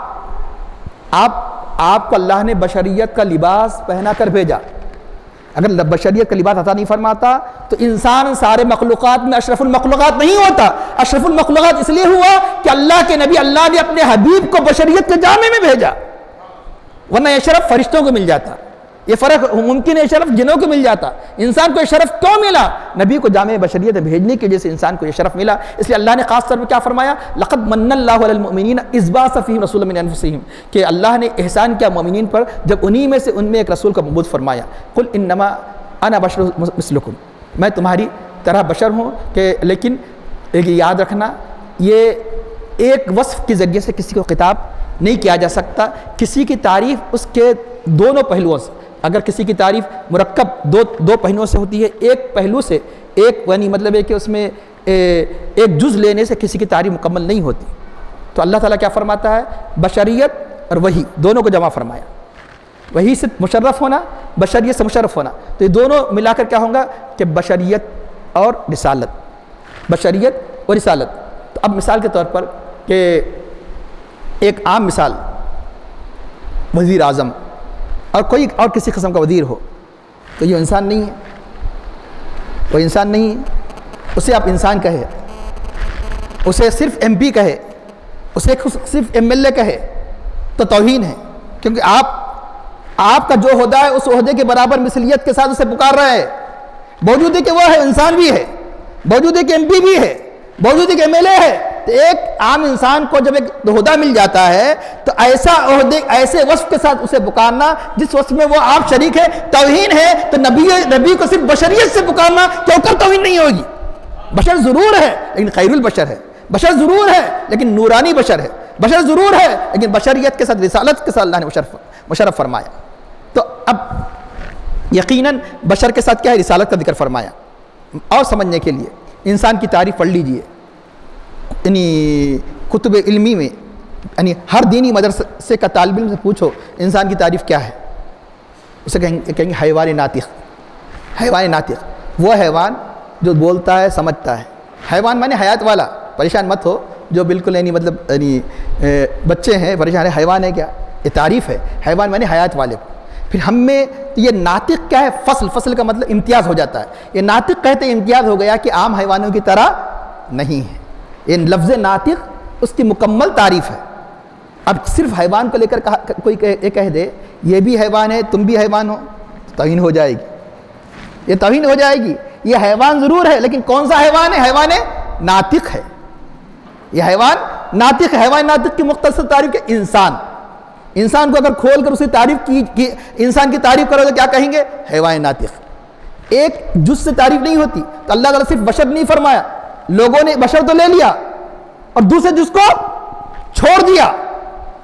کو اللہ نے بشریت کا لباس پہنا کر بھیجا۔ اگر بشریت کا لباس عطا نہیں فرماتا تو انسان سارے مخلوقات میں اشرف المخلوقات نہیں ہوتا۔ اشرف المخلوقات اس لیے ہوا کہ اللہ کے نبی، اللہ نے اپنے حبیب کو بشریت کے جامے میں بھیجا، ورنہ یہ شرف فرشتوں کو مل جاتا، یہ فرق ممکن ہے شرف جنوں کو مل جاتا۔ انسان کو یہ شرف کیوں ملا؟ نبی کو جامع بشریت بھیجنے کی وجہ سے انسان کو یہ شرف ملا۔ اس لیے اللہ نے خاص طور پر کیا فرمایا، لقد من اللہ علی المؤمنین اذ بعث فیہم رسولا من انفسہم، کہ اللہ نے احسان کیا مومنین پر جب انہی میں سے ان میں ایک رسول کا مبعوث فرمایا۔ قل انما انا بشر مثلکم، میں تمہاری طرح بشر ہوں کہ لیکن ایک یاد رکھنا، یہ ایک وصف کے ذریعے سے کسی کو خطاب نہیں کیا جا سکتا. کسی کی تعریف اس کے دونوں پہلوؤں سے، اگر کسی کی تعریف مرکب دو پہلوؤں سے ہوتی ہے، ایک پہلو سے ایک یعنی مطلب ہے کہ اس میں ایک جز لینے سے کسی کی تعریف مکمل نہیں ہوتی. تو اللہ تعالیٰ کیا فرماتا ہے؟ بشریت اور وحی دونوں کو جمع فرمایا. وحی سے مشرف ہونا، بشریت سے مشرف ہونا، تو یہ دونوں ملا کر کیا ہوں گا کہ بشریت اور رسالت، بشریت اور رسالت. تو اب مثال کے طور پر کہ ایک عام مثال، وزیر اعظم اور کوئی اور کسی قسم کا وزیر ہو، تو یہ انسان نہیں ہے، وہ انسان نہیں ہے. اسے آپ انسان کہے، اسے صرف ایم پی کہے، اسے صرف ایم ایل اے کہے تو توہین ہے، کیونکہ آپ کا جو عہدہ ہے اس عہدے کے برابر مثلیت کے ساتھ اسے پکار رہا ہے، باوجود ہے کہ وہ ہے انسان بھی ہے، باوجود ہے کہ ایم پی بھی ہے، باوجود ہے کہ ایم ایل اے ہے. تو ایک عام انسان کو جب ایک عہدہ مل جاتا ہے تو ایسا عہدے ایسے وصف کے ساتھ اسے پکارنا جس وصف میں وہ آپ شریک ہے توہین ہے. تو نبی کو صرف بشریت سے پکارنا کیوں کر توہین نہیں ہوگی؟ بشر ضرور ہے لیکن خیر البشر ہے، بشر ضرور ہے لیکن نورانی بشر ہے، بشر ضرور ہے لیکن بشریت کے ساتھ رسالت کے ساتھ اللہ نے مشرف فرمایا. تو اب یقیناً بشر کے ساتھ کیا ہے؟ رسالت کا ذکر فرمایا. اور سمجھنے کے لیے انسان کی تعریف پڑھ لیجئے، یعنی کتب علمی میں، یعنی ہر دینی مدرسے کا طالب علم سے پوچھو انسان کی تعریف کیا ہے، اسے کہیں گے حیوان ناطق. حیوان ناطق وہ حیوان جو بولتا ہے سمجھتا ہے. حیوان مانے حیات والا. پریشان مت ہو جو بالکل یعنی مطلب یعنی بچے ہیں پریشان ہے، حیوان ہے کیا؟ یہ تعریف ہے، حیوان مانے حیات والے کو. پھر ہم میں یہ ناطق کیا ہے؟ فصل کا مطلب امتیاز ہو جاتا ہے. یہ ناطق کہتے امتیاز ہو گیا کہ عام حیوانوں کی طرح نہیں ہے. یہ لفظ ناطق اس کی مکمل تعریف ہے. اب صرف حیوان کو لے کر کوئی کہہ دے یہ بھی حیوان ہے تم بھی حیوان ہو، توہین ہو جائے گی، یہ توہین ہو جائے گی. یہ حیوان ضرور ہے لیکن کون سا حیوان ہے؟ حیوان ناطق ہے. یہ حیوان ناطق ہے. حیوان ناطق کی مختصر تعریف کہ انسان کو اگر کھول کر اسے تعریف کی انسان کی تعریف کرو تو کیا کہیں گے؟ حیوان ناطق. ایک جز سے تعریف نہیں ہوتی. تو اللہ تعالیٰ صرف بشر نہیں فرمایا، لوگوں نے بشر تو لے لیا اور دوسرے جز کو چھوڑ دیا.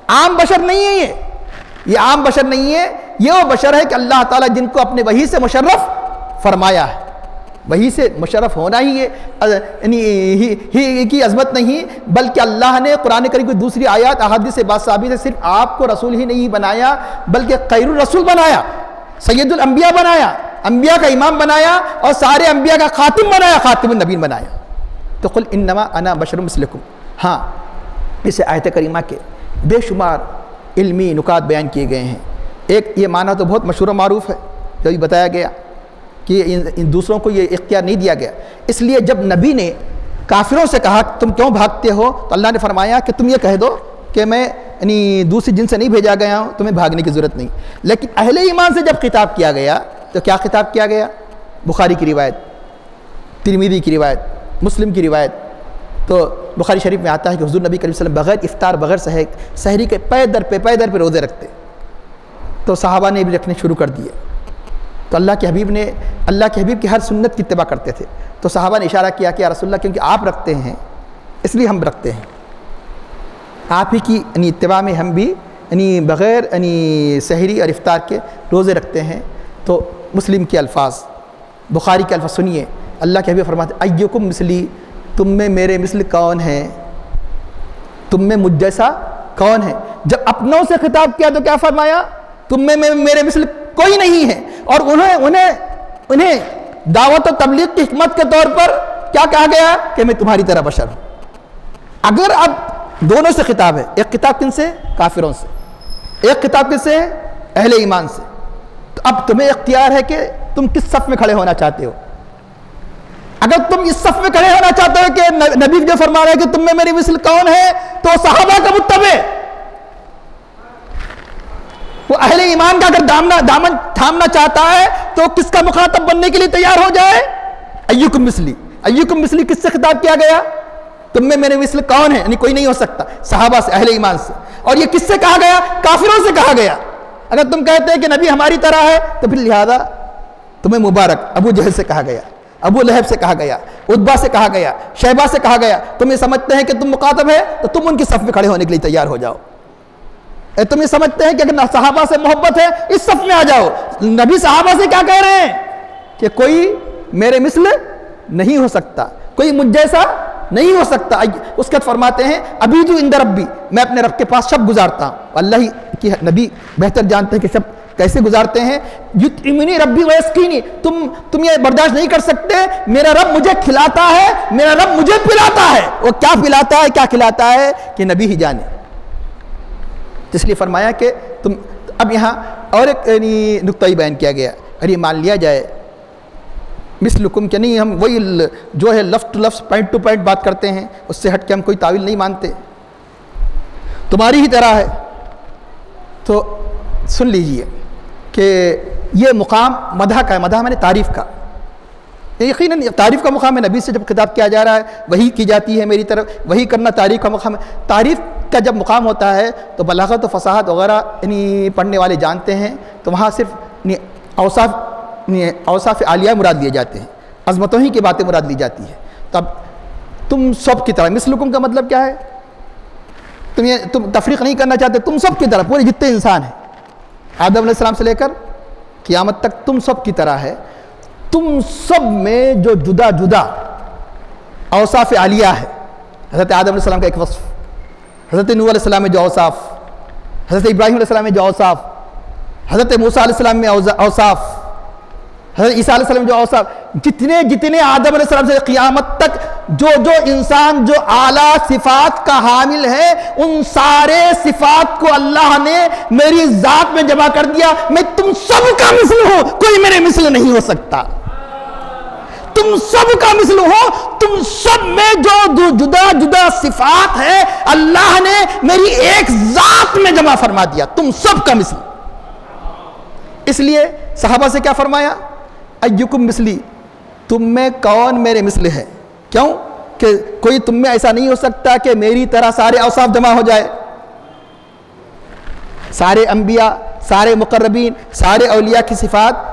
عام بشر نہیں ہے یہ عام بشر نہیں ہے. یہ وہ بشر ہے کہ اللہ تعالیٰ جن کو اپنے وحی سے مشرف فرمایا ہے. وحی سے مشرف ہونا ہی کی عظمت نہیں، بلکہ اللہ نے قرآن کریم کی دوسری آیات احادیث سے بات ثابت ہے صرف آپ کو رسول ہی نہیں بنایا بلکہ خیر الرسول بنایا، سید الانبیاء بنایا، انبیاء کا امام بنایا اور سارے انبیاء کا خاتم بنایا، خاتم النبیین بنایا. تو قل انما انا بشر مثلکم. ہاں اس آیت کریمہ کے بے شمار علمی نکات بیان کیے گئے ہیں. ایک یہ معنی تو بہت مشہور و معروف ہے جو بتایا گیا کہ ان دوسروں کو یہ اختیار نہیں دیا گیا. اس لیے جب نبی نے کافروں سے کہا تم کیوں بھاگتے ہو تو اللہ نے فرمایا کہ تم یہ کہہ دو کہ میں یعنی دوسری جن سے نہیں بھیجا گیا ہوں، تمہیں بھاگنے کی ضرورت نہیں. لیکن اہل ایمان سے جب خطاب کیا گیا تو کیا خطاب کیا گیا؟ بخاری کی روایت، ترمذی کی روایت، مسلم کی روایت. تو بخاری شریف میں آتا ہے کہ حضور نبی کریم صلی اللہ علیہ وسلم بغیر افطار بغیر سحری کے پے در پہ روزے رکھتے. تو صحابہ نے بھی رکھنے شروع کر دیے. تو اللہ کے حبیب کی ہر سنت کی اتباع کرتے تھے. تو صحابہ نے اشارہ کیا کہ یا رسول اللہ کیونکہ آپ رکھتے ہیں اس لیے ہم رکھتے ہیں، آپ ہی کی یعنی اتباع میں ہم بھی یعنی بغیر یعنی سحری اور افطار کے روزے رکھتے ہیں. تو مسلم کے الفاظ، بخاری کے الفاظ سنیے. اللہ کے حبیب فرماتے ایکم مثلی، تم میں میرے مثل کون ہے؟ تم میں مجھ جیسا کون ہے؟ جب اپنوں سے خطاب کیا تو کیا فرمایا؟ تم میں میرے مثل کوئی نہیں ہے. اور انہیں دعوت و تبلیغ کی حکمت کے طور پر کیا کہا گیا کہ میں تمہاری طرح بشر ہوں. اگر اب دونوں سے خطاب ہے، ایک خطاب کن سے؟ کافروں سے، ایک خطاب کن سے؟ اہل ایمان سے. تو اب تمہیں اختیار ہے کہ تم کس صف میں کھڑے ہونا چاہتے ہو. اگر تم اس صف میں کھڑے ہونا چاہتے ہو کہ نبی جو فرما رہا ہے کہ تم میں میری مثل کون ہے، تو صحابہ کا متبع، وہ اہل ایمان کا اگر دامن تھامنا چاہتا ہے تو کس کا مخاطب بننے کے لیے تیار ہو جائے؟ ایکم مثلی. ایکم مثلی کس سے خطاب کیا گیا؟ تم میں میرے مثل کون ہے، یعنی کوئی نہیں ہو سکتا. صحابہ سے، اہل ایمان سے. اور یہ کس سے کہا گیا؟ کافروں سے کہا گیا. اگر تم کہتے ہیں کہ نبی ہماری طرح ہے تو پھر لہذا تمہیں مبارک ابو جہل سے کہا گیا، ابو لہب سے کہا گیا، عتبہ سے کہا گیا، شیبہ سے کہا گیا، تم یہ سمجھتے ہیں کہ تم مخاطب ہے تو تم ان کی صف میں کھڑے ہونے کے لیے تیار ہو جاؤ۔ تم یہ سمجھتے ہیں کہ اگر صحابہ سے محبت ہے اس صف میں آ جاؤ۔ نبی صحابہ سے کیا کہہ رہے ہیں کہ کوئی میرے مثل نہیں ہو سکتا، کوئی مجھ جیسا نہیں ہو سکتا۔ اس کے بعد فرماتے ہیں ابیدو عند ربی، میں اپنے رب کے پاس شب گزارتا ہوں۔ اللہ کی نبی بہتر جانتے ہیں کہ شب کیسے گزارتے ہیں۔ یطعمنی ربی ویسقینی، تم یہ برداشت نہیں کر سکتے، میرا رب مجھے کھلاتا ہے، میرا رب مجھے پلاتا ہے۔ وہ کیا پلاتا ہے کیا کھلاتا ہے کہ نبی ہی جانے۔ اس لیے فرمایا کہ تم اب یہاں اور ایک نقطہ ہی بیان کیا گیا، اگر یہ مان لیا جائے مثلکم کہ نہیں، ہم وہی جو ہے لفظ ٹو لفظ پوائنٹ ٹو پوائنٹ بات کرتے ہیں، اس سے ہٹ کے ہم کوئی تعویل نہیں مانتے، تمہاری ہی طرح ہے، تو سن لیجئے کہ یہ مقام مدح کا ہے۔ مدح میں نے تعریف کا، یقیناً تعریف کا مقام ہے۔ نبی سے جب خطاب کیا جا رہا ہے وہی کی جاتی ہے میری طرف، وہی کرنا تعریف کا مقام ہے۔ تعریف کا جب مقام ہوتا ہے تو بلاغت و فصاحت وغیرہ پڑھنے والے جانتے ہیں، تو وہاں صرف اوصاف عالیہ مراد لیے جاتے ہیں، عظمتوں ہی کی باتیں مراد لی جاتی ہے۔ تب تم سب کی طرح، مثلکم کا مطلب کیا ہے؟ تم تفریق نہیں کرنا چاہتے، تم سب کی طرح، پورے جتنے انسان ہیں آدم علیہ السلام سے لے کر قیامت تک تم سب کی طرح ہے۔ تم سب میں جو جدا جدا اوصاف عالیہ ہے، حضرت آدم علیہ السلام کا ایک وصف، حضرت نوح علیہ السلام میں جو اوصاف، حضرت ابراہیم علیہ السلام میں جو اوصاف، حضرت موسیٰ علیہ السلام میں اوصاف، حضرت عیسیٰ علیہ السلام جو اوصاف، جتنے آدم علیہ السلام سے قیامت تک جو انسان جو اعلیٰ صفات کا حامل ہے، ان سارے صفات کو اللہ نے میری ذات میں جمع کر دیا۔ میں تم سب کا مثل ہوں، کوئی میرے مثل نہیں ہو سکتا۔ تم سب کا مثل ہو، تم سب میں جو جدا جدا صفات ہے اللہ نے میری ایک ذات میں جمع فرما دیا، تم سب کا مثل۔ اس لیے صحابہ سے کیا فرمایا؟ ایکم مثلی، تم میں کون میرے مثل ہے؟ کیوں کہ کوئی تم میں ایسا نہیں ہو سکتا کہ میری طرح سارے اوصاف جمع ہو جائے۔ سارے انبیاء، سارے مقربین، سارے اولیاء کی صفات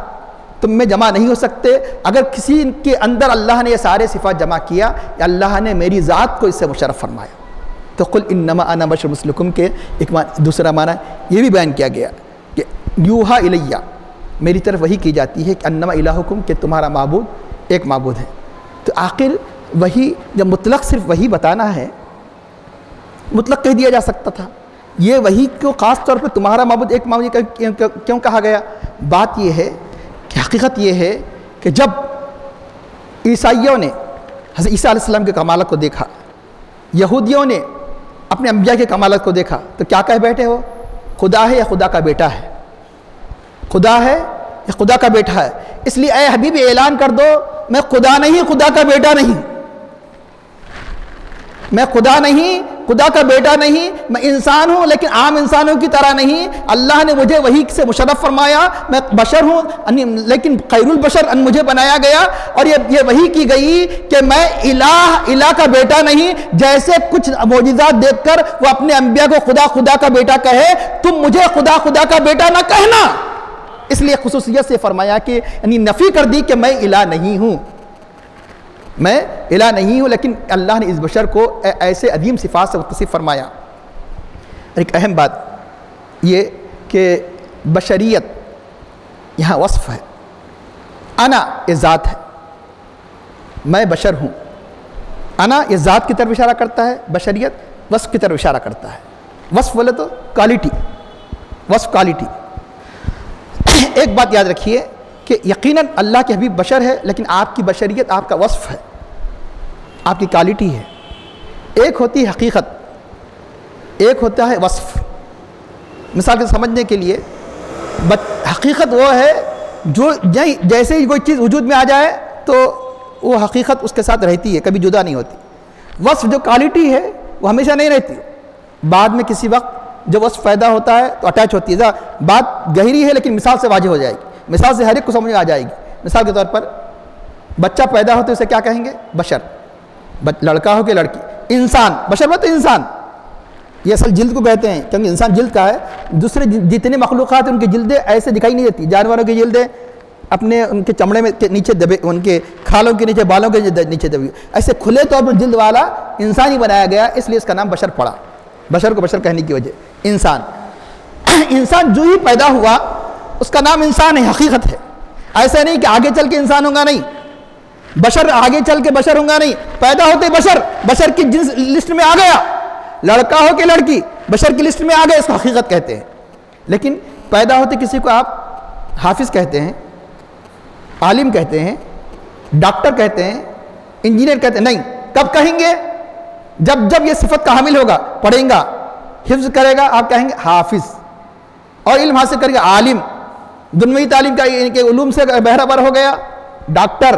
تم میں جمع نہیں ہو سکتے۔ اگر کسی کے اندر اللہ نے یہ سارے صفات جمع کیا، اللہ نے میری ذات کو اس سے مشرف فرمایا۔ تو قل انما انا بشر مثلکم کے ایک دوسرا معنی یہ بھی بیان کیا گیا کہ یوحا الیہ، میری طرف وہی کی جاتی ہے کہ انما الہکم، کہ تمہارا معبود ایک معبود ہے۔ تو آخر وہی جب مطلق صرف وہی بتانا ہے، مطلق کہہ دیا جا سکتا تھا، یہ وہی کو خاص طور پہ تمہارا معبود ایک معبود کیوں کہا گیا؟ بات یہ ہے کہ حقیقت یہ ہے کہ جب عیسائیوں نے حضرت عیسیٰ علیہ السلام کے کمالات کو دیکھا، یہودیوں نے اپنے انبیاء کے کمالات کو دیکھا، تو کیا کہہ بیٹھے ہو؟ خدا ہے یا خدا کا بیٹا ہے؟ خدا ہے یا خدا کا بیٹا ہے؟ اس لیے اے حبیب اعلان کر دو، میں خدا نہیں، خدا کا بیٹا نہیں، میں خدا نہیں، خدا کا بیٹا نہیں، میں انسان ہوں لیکن عام انسانوں کی طرح نہیں۔ اللہ نے مجھے وہی سے مشرف فرمایا، میں بشر ہوں لیکن خیر البشر ان مجھے بنایا گیا، اور یہ وہی کی گئی کہ میں الہ کا بیٹا نہیں۔ جیسے کچھ معجزات دیکھ کر وہ اپنے انبیاء کو خدا کا بیٹا کہے، تم مجھے خدا کا بیٹا نہ کہنا۔ اس لیے خصوصیت سے فرمایا کہ یعنی نفی کر دی کہ میں الہ نہیں ہوں، میں الہ نہیں ہوں، لیکن اللہ نے اس بشر کو ایسے عظیم صفات سے متصف فرمایا۔ ایک اہم بات یہ کہ بشریت یہاں وصف ہے، انا یہ ذات ہے، میں بشر ہوں۔ انا یہ ذات کی طرف اشارہ کرتا ہے، بشریت وصف کی طرف اشارہ کرتا ہے۔ وصف بولے تو کوالٹی، وصف کوالٹی۔ ایک بات یاد رکھیے کہ یقیناً اللہ کے حبیب بشر ہے، لیکن آپ کی بشریت آپ کا وصف ہے، آپ کی کوالٹی ہے۔ ایک ہوتی ہے حقیقت، ایک ہوتا ہے وصف۔ مثال کے سمجھنے کے لیے حقیقت وہ ہے جو جیسے ہی کوئی چیز وجود میں آ جائے تو وہ حقیقت اس کے ساتھ رہتی ہے، کبھی جدا نہیں ہوتی۔ وصف جو کوالٹی ہے وہ ہمیشہ نہیں رہتی، بعد میں کسی وقت جو وصف پیدا ہوتا ہے تو اٹیچ ہوتی ہے۔ بات گہری ہے لیکن مثال سے واضح ہو جائے گی، مثال سے ہر ایک کو سمجھ میں آ جائے گی۔ مثال کے طور پر بچہ پیدا ہوتے اسے کیا کہیں گے؟ بشر، لڑکا ہو کہ لڑکی، انسان، بشر میں تو انسان، یہ اصل جلد کو کہتے ہیں کیونکہ انسان جلد کا ہے۔ دوسرے جتنے مخلوقات ہیں ان کی جلدیں ایسے دکھائی نہیں دیتی، جانوروں کی جلدیں اپنے ان کے چمڑے میں کے نیچے دبے، ان کے کھالوں کے نیچے، بالوں کے نیچے دبی، ایسے کھلے طور پر جلد والا انسان ہی بنایا گیا، اس لیے اس کا نام بشر پڑا، بشر کو بشر کہنے کی وجہ انسان۔ انسان جو ہی پیدا ہوا اس کا نام انسان ہے، حقیقت ہے، ایسا نہیں کہ آگے چل کے انسان ہوگا، نہیں، بشر آگے چل کے بشر ہوگا نہیں، پیدا ہوتے بشر کی جنس لسٹ میں آ گیا، لڑکا ہو کہ لڑکی بشر کی لسٹ میں آ گئے، اس کو حقیقت کہتے ہیں۔ لیکن پیدا ہوتے کسی کو آپ حافظ کہتے ہیں، عالم کہتے ہیں، ڈاکٹر کہتے ہیں، انجینئر کہتے ہیں، نہیں، کب کہیں گے؟ جب یہ صفت کا حامل ہوگا، پڑھیں گا، حفظ کرے گا، آپ کہیں گے حافظ، اور علم حاصل کرے گا عالم، دنیوی تعلیم کا کے علوم سے بہرہ بر ہو گیا ڈاکٹر،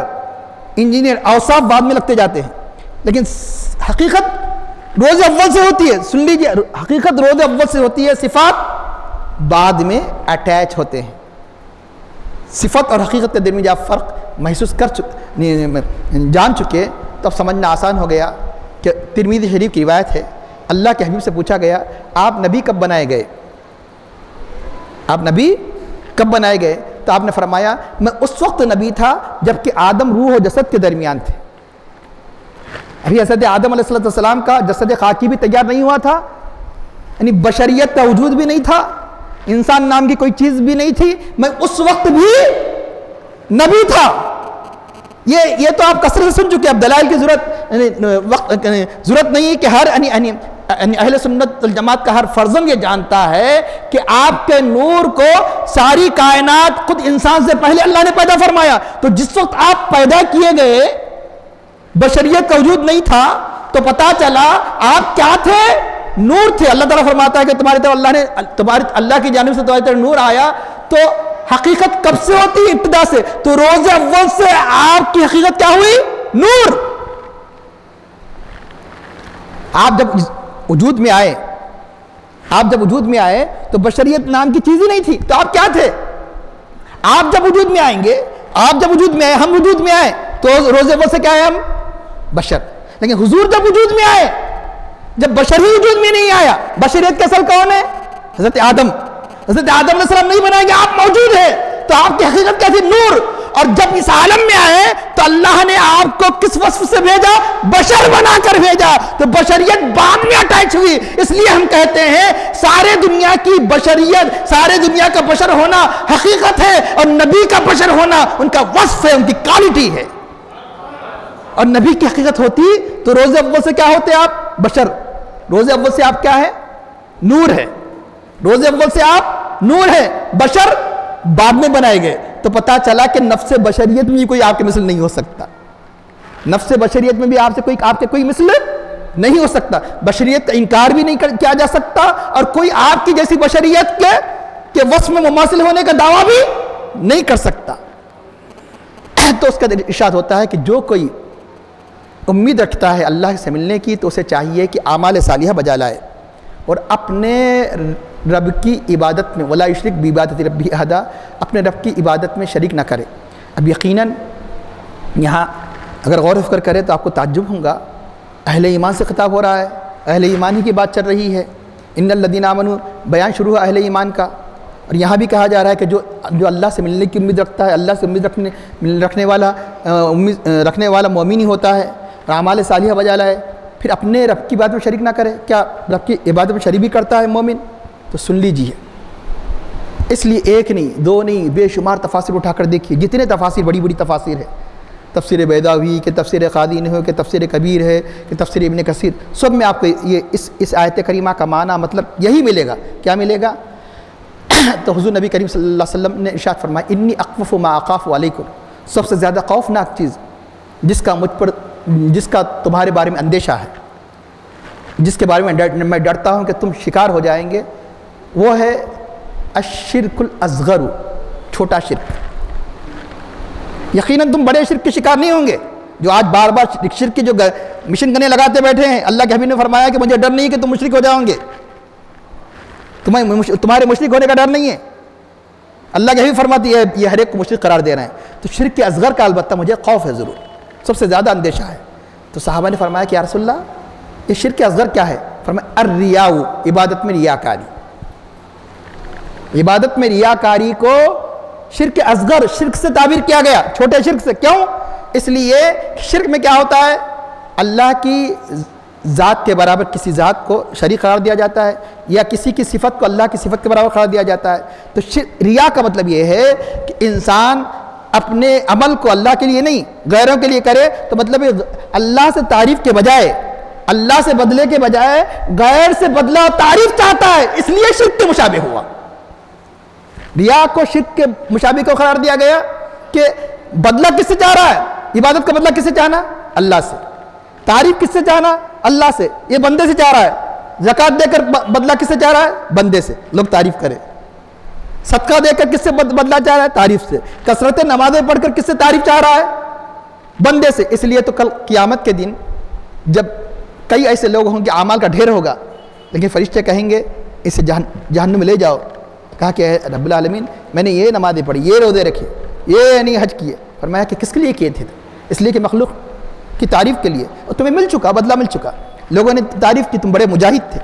انجینئر، اوصاف بعد میں لگتے جاتے ہیں۔ لیکن حقیقت روز اول سے ہوتی ہے، سن لیجئے، حقیقت روز اول سے ہوتی ہے، صفات بعد میں اٹیچ ہوتے ہیں۔ صفت اور حقیقت کے درمیان جب فرق محسوس جان چکے تب سمجھنا آسان ہو گیا کہ ترمذی شریف کی روایت ہے، اللہ کے حبیب سے پوچھا گیا آپ نبی کب بنائے گئے؟ آپ نبی کب بنائے گئے؟ تو آپ نے فرمایا میں اس وقت نبی تھا جب کہ آدم روح و جسد کے درمیان تھے۔ ابھی حضرت آدم علیہ السلام کا جسد خاکی بھی تیار نہیں ہوا تھا، یعنی بشریت کا وجود بھی نہیں تھا، انسان نام کی کوئی چیز بھی نہیں تھی، میں اس وقت بھی نبی تھا۔ یہ تو آپ کثرت سے سن چکے، اب دلائل کی ضرورت نہیں کہ ہر اہل سنت الجماعت کا ہر فرزن یہ جانتا ہے کہ آپ کے نور کو ساری کائنات خود انسان سے پہلے اللہ نے پیدا فرمایا۔ تو جس وقت آپ پیدا کیے گئے بشریت کا وجود نہیں تھا، تو پتا چلا آپ کیا تھے؟ نور تھے۔ اللہ تعالیٰ فرماتا ہے کہ تمہاری طرف اللہ کی جانب سے تمہاری طرف نور آیا، تو حقیقت کب سے ہوتی ہے؟ ابتدا سے۔ تو روز اول سے آپ کی حقیقت کیا ہوئی؟ نور۔ آپ جب وجود میں آئے تو بشریت نام کی چیز ہی نہیں تھی، تو آپ کیا تھے؟ آپ جب وجود میں آئیں گے، آپ جب وجود میں آئے، ہم وجود میں آئے تو روز اول سے کیا ہے؟ ہم بشر۔ لیکن حضور جب وجود میں آئے، جب بشر ہی وجود میں نہیں آیا، بشریت کا اصل کون ہے؟ حضرت آدم علیہ السلام نہیں بنائے گے، آپ موجود ہیں، تو آپ کی حقیقت کیا تھی؟ نور۔ اور جب اس عالم میں آئے تو اللہ نے آپ کو کس وصف سے بھیجا؟ بشر بنا کر بھیجا۔ تو بشریت بعد میں اٹیچ ہوئی، اس لیے ہم کہتے ہیں سارے دنیا کی بشریت، سارے دنیا کا بشر ہونا حقیقت ہے، اور نبی کا بشر ہونا ان کا وصف ہے، ان کی کوالٹی ہے۔ اور نبی کی حقیقت ہوتی تو روز اول سے کیا ہوتے آپ؟ بشر۔ روز اول سے آپ کیا ہے؟ نور ہے۔ روز اول سے آپ نور ہے، بشر بعد میں بنائے گئے۔ تو پتا چلا کہ نفس بشریت میں کوئی آپ کے مثل نہیں ہو سکتا، نفس بشریت میں بھی آپ کے کوئی مثل نہیں ہو سکتا، بشریت کا انکار بھی نہیں کیا جا سکتا، اور کوئی آپ کی جیسی بشریت کے وصف میں مماثل ہونے کا دعویٰ بھی نہیں کر سکتا۔ تو اس کا ارشاد ہوتا ہے کہ جو کوئی امید رکھتا ہے اللہ سے ملنے کی تو اسے چاہیے کہ اعمال صالحہ بجا لائے اور اپنے رب کی عبادت میں ولا یشرک بعبادت ربہ احدا، اپنے رب کی عبادت میں شریک نہ کرے۔ اب یقیناً یہاں اگر غور و فکر کرے تو آپ کو تعجب ہوگا، اہل ایمان سے خطاب ہو رہا ہے، اہل ایمان ہی کی بات چل رہی ہے، ان الذین آمنوا بیان شروع ہے اہل ایمان کا، اور یہاں بھی کہا جا رہا ہے کہ جو اللہ سے ملنے کی امید رکھتا ہے، اللہ سے امید رکھنے والا مومن ہی ہوتا ہے، اور اعمال صالحہ بجا لائے، پھر اپنے رب کی بات میں شریک نہ کرے۔ کیا رب کی عبادت میں شریک بھی کرتا ہے مومن؟ تو سن لیجیے، اس لیے ایک نہیں، دو نہیں، بے شمار تفاسیر اٹھا کر دیکھیے، جتنے تفاسیر، بڑی بڑی تفاسیر ہے، تفسیر بیضاوی کہ تفسیر قادین ہو کہ تفسیر کبیر ہے کہ تفسیر ابن کثیر، سب میں آپ کو یہ اس آیت کریمہ کا معنی مطلب یہی ملے گا۔ کیا ملے گا؟ تو حضور نبی کریم صلی اللہ علیہ وسلم نے ارشاد فرمایا انی اخوف ما اخاف علیکم، سب سے زیادہ خوفناک چیز جس کا تمہارے بارے میں اندیشہ ہے، جس کے بارے میں ڈرتا ہوں کہ تم شکار ہو جائیں گے، وہ ہے الشرک الاصغر، چھوٹا شرک۔ یقیناً تم بڑے شرک کے شکار نہیں ہوں گے، جو آج بار بار شرک کی جو مشن گنے لگاتے بیٹھے ہیں۔ اللہ کے حبیب نے فرمایا کہ مجھے ڈر نہیں کہ تم مشرک ہو جاؤ گے، تمہارے مشرک ہونے کا ڈر نہیں ہے۔ اللہ کے حبیب فرماتی ہے یہ ہر ایک کو مشرک قرار دے رہے ہیں، تو شرک کے اصغر کا البتہ مجھے خوف ہے، ضرور سب سے زیادہ اندیشہ ہے۔ تو صحابہ نے فرمایا کہ یا رسول اللہ یہ شرک اصغر کیا ہے؟ فرمایا الریاء، عبادت میں ریاکاری، عبادت میں ریاکاری کو شرک اصغر شرک سے تعبیر کیا گیا، چھوٹے شرک سے. کیوں؟ اس لیے شرک میں کیا ہوتا ہے؟ اللہ کی ذات کے برابر کسی ذات کو شریک قرار دیا جاتا ہے، یا کسی کی صفت کو اللہ کی صفت کے برابر قرار دیا جاتا ہے. تو ریا کا مطلب یہ ہے کہ انسان اپنے عمل کو اللہ کے لیے نہیں غیروں کے لیے کرے. تو مطلب اللہ سے تعریف کے بجائے، اللہ سے بدلے کے بجائے غیر سے بدلہ تعریف چاہتا ہے، اس لیے شرک کے مشابہ ہوا. ریا کو شرک کے مشابہ کو قرار دیا گیا کہ بدلہ کس سے چاہ رہا ہے؟ عبادت کا بدلہ کس سے چاہنا؟ اللہ سے. تعریف کس سے چاہنا؟ اللہ سے. یہ بندے سے چاہ رہا ہے. زکوٰۃ دے کر بدلہ کس سے چاہ رہا ہے؟ بندے سے، لوگ تعریف کرے. صدقہ دے کر کس سے بدلہ چاہ رہا ہے؟ تعریف سے. کثرت نمازیں پڑھ کر کس سے تعریف چاہ رہا ہے؟ بندے سے. اس لیے تو کل قیامت کے دن جب کئی ایسے لوگ ہوں گے اعمال کا ڈھیر ہوگا، لیکن فرشتے کہیں گے اسے جہنم میں لے جاؤ. کہا کہ رب العالمین میں نے یہ نمازیں پڑھی، یہ روزے رکھے، یہ نہیں حج کیے. فرمایا کہ کس کے لیے کیے تھے؟ اس لیے کہ مخلوق کی تعریف کے لیے، اور تمہیں مل چکا، بدلہ مل چکا. لوگوں نے تعریف کی تم بڑے مجاہد تھے،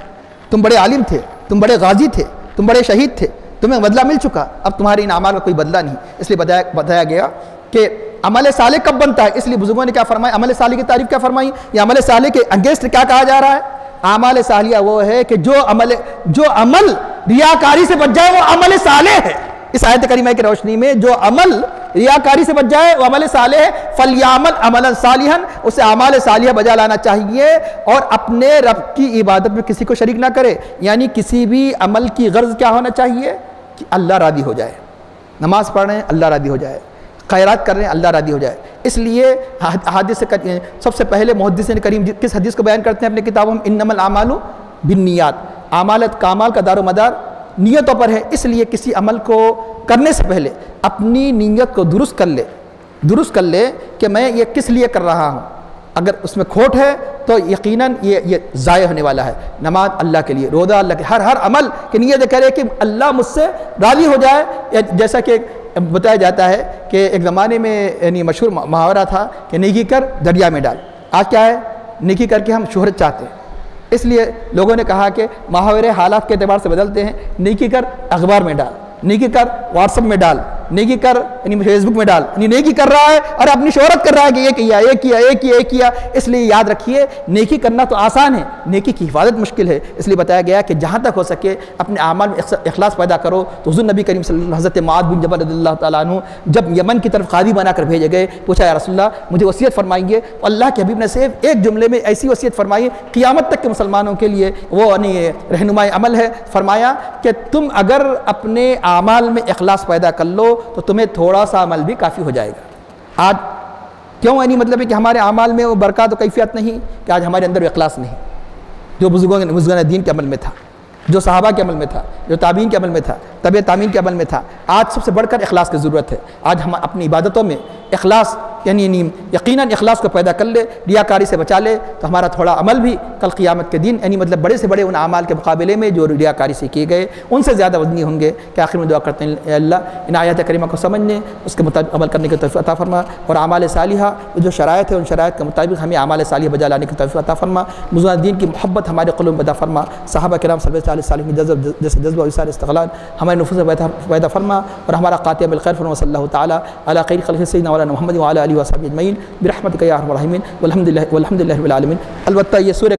تم بڑے عالم تھے، تم بڑے غازی تھے، تم بڑے شہید تھے، تمہیں بدلہ مل چکا. اب تمہارے ان اعمال کا کوئی بدلہ نہیں. اس لیے بتایا گیا کہ عمل صالح کب بنتا ہے. اس لیے بزرگوں نے کیا فرمایا؟ عمل صالح کی تعریف کیا فرمائی؟ یا عمل صالح کے انگیسٹ کیا کہا جا رہا ہے؟ اعمال صالحہ وہ ہے کہ جو عمل ریاکاری سے بچ جائے وہ عمل صالح ہے. اس آیت کریمہ کی روشنی میں جو عمل ریاکاری سے بچ جائے وہ عمل صالح ہے. فَلْيَعْمَلْ عَمَلًا صَالِحًا، اسے اعمال صالحہ بجا لانا چاہیے اور اپنے رب کی عبادت میں کسی کو شریک نہ کرے. یعنی کسی بھی عمل کی غرض کیا ہونا چاہیے؟ کہ اللہ راضی ہو جائے. نماز پڑھ رہے ہیں اللہ راضی ہو جائے، خیرات کر رہے ہیں اللہ راضی ہو جائے. اس لیے حدیث سے سب سے پہلے محدثین کریم کس حدیث کو بیان کرتے ہیں اپنے کتابوں میں؟ انما الاعمال بالنیات. اعمال کا دار و مدار نیتوں پر ہے. اس لیے کسی عمل کو کرنے سے پہلے اپنی نیت کو درست کر لے کہ میں یہ کس لیے کر رہا ہوں. اگر اس میں کھوٹ ہے تو یقیناً یہ ضائع ہونے والا ہے. نماز اللہ کے لیے، روزہ اللہ کے، ہر عمل کی نیت کرے کہ اللہ مجھ سے راضی ہو جائے. جیسا کہ بتایا جاتا ہے کہ ایک زمانے میں یعنی مشہور محاورہ تھا کہ نیکی کر دریا میں ڈال. آج کیا ہے؟ نیکی کر کے ہم شہرت چاہتے ہیں. اس لیے لوگوں نے کہا کہ محاورے حالات کے اعتبار سے بدلتے ہیں. نیکی کر اخبار میں ڈال، نیکی کر واٹس ایپ میں ڈال، نیکی کر یعنی فیس بک میں ڈال. یعنی نیکی کر رہا ہے اور اپنی شہرت کر رہا ہے کہ یہ کیا. اس لیے یاد رکھیے نیکی کرنا تو آسان ہے، نیکی کی حفاظت مشکل ہے. اس لیے بتایا گیا کہ جہاں تک ہو سکے اپنے اعمال میں اخلاص پیدا کرو. تو حضور نبی کریم صلی اللہ علیہ وسلم حضرت معاذ بن جبل رضی اللہ تعالیٰ عنہ جب یمن کی طرف قاضی بنا کر بھیجے گئے، پوچھا یا رسول اللہ مجھے وصیت فرمائیے. اللہ کے حبیب نے صرف ایک جملے میں ایسی وصیت فرمائی قیامت تک کے مسلمانوں کے لیے وہ یعنی رہنمائی عمل ہے. فرمایا کہ تم اگر اپنے اعمال میں اخلاص پیدا کر لو تو تمہیں تھوڑا سا عمل بھی کافی ہو جائے گا. آج کیوں یعنی مطلب ہے کہ ہمارے اعمال میں وہ برکات و کیفیت نہیں کہ آج ہمارے اندر اخلاص نہیں. جو بزرگوں دین کے عمل میں تھا، جو صحابہ کے عمل میں تھا، جو تابعین کے عمل میں تھا، تابع تابعین کے عمل میں تھا، آج سب سے بڑھ کر اخلاص کی ضرورت ہے. آج ہم اپنی عبادتوں میں اخلاص یعنی یقیناً اخلاص کو پیدا کر لے، ریاکاری سے بچا لے تو ہمارا تھوڑا عمل بھی کل قیامت کے دن یعنی مطلب بڑے سے بڑے ان اعمال کے مقابلے میں جو ریاکاری سے کیے گئے ان سے زیادہ وزنی ہوں گے. کہ آخر میں دعا کرتے ہیں اے اللہ ان آیات کریمہ کو سمجھنے، اس کے مطابق عمل کرنے کی توفیق عطا فرما، اور اعمال صالحہ جو شرائط ہے ان شرائط کے مطابق ہمیں اعمال صالحہ بجا لانے کی توفیق عطا فرما. بزرگان دین کی محبت ہمارے قلوب میں پیدا فرما. صحابہ کرام صلی اللہ علیہ وسلم جیسے جذبہ و اثار استقلال ہمارے نفوس میں پیدا فرما، اور ہمارا قاطع بالخیر فرما. صلی اللہ تعالیٰ علی خیر خلق سیدنا مولانا محمد وعلی آلہ وصحبہ اجمعین برحمتک یا ارحم الراحمین والحمد للہ رب العالمین. البتہ یہ سورہ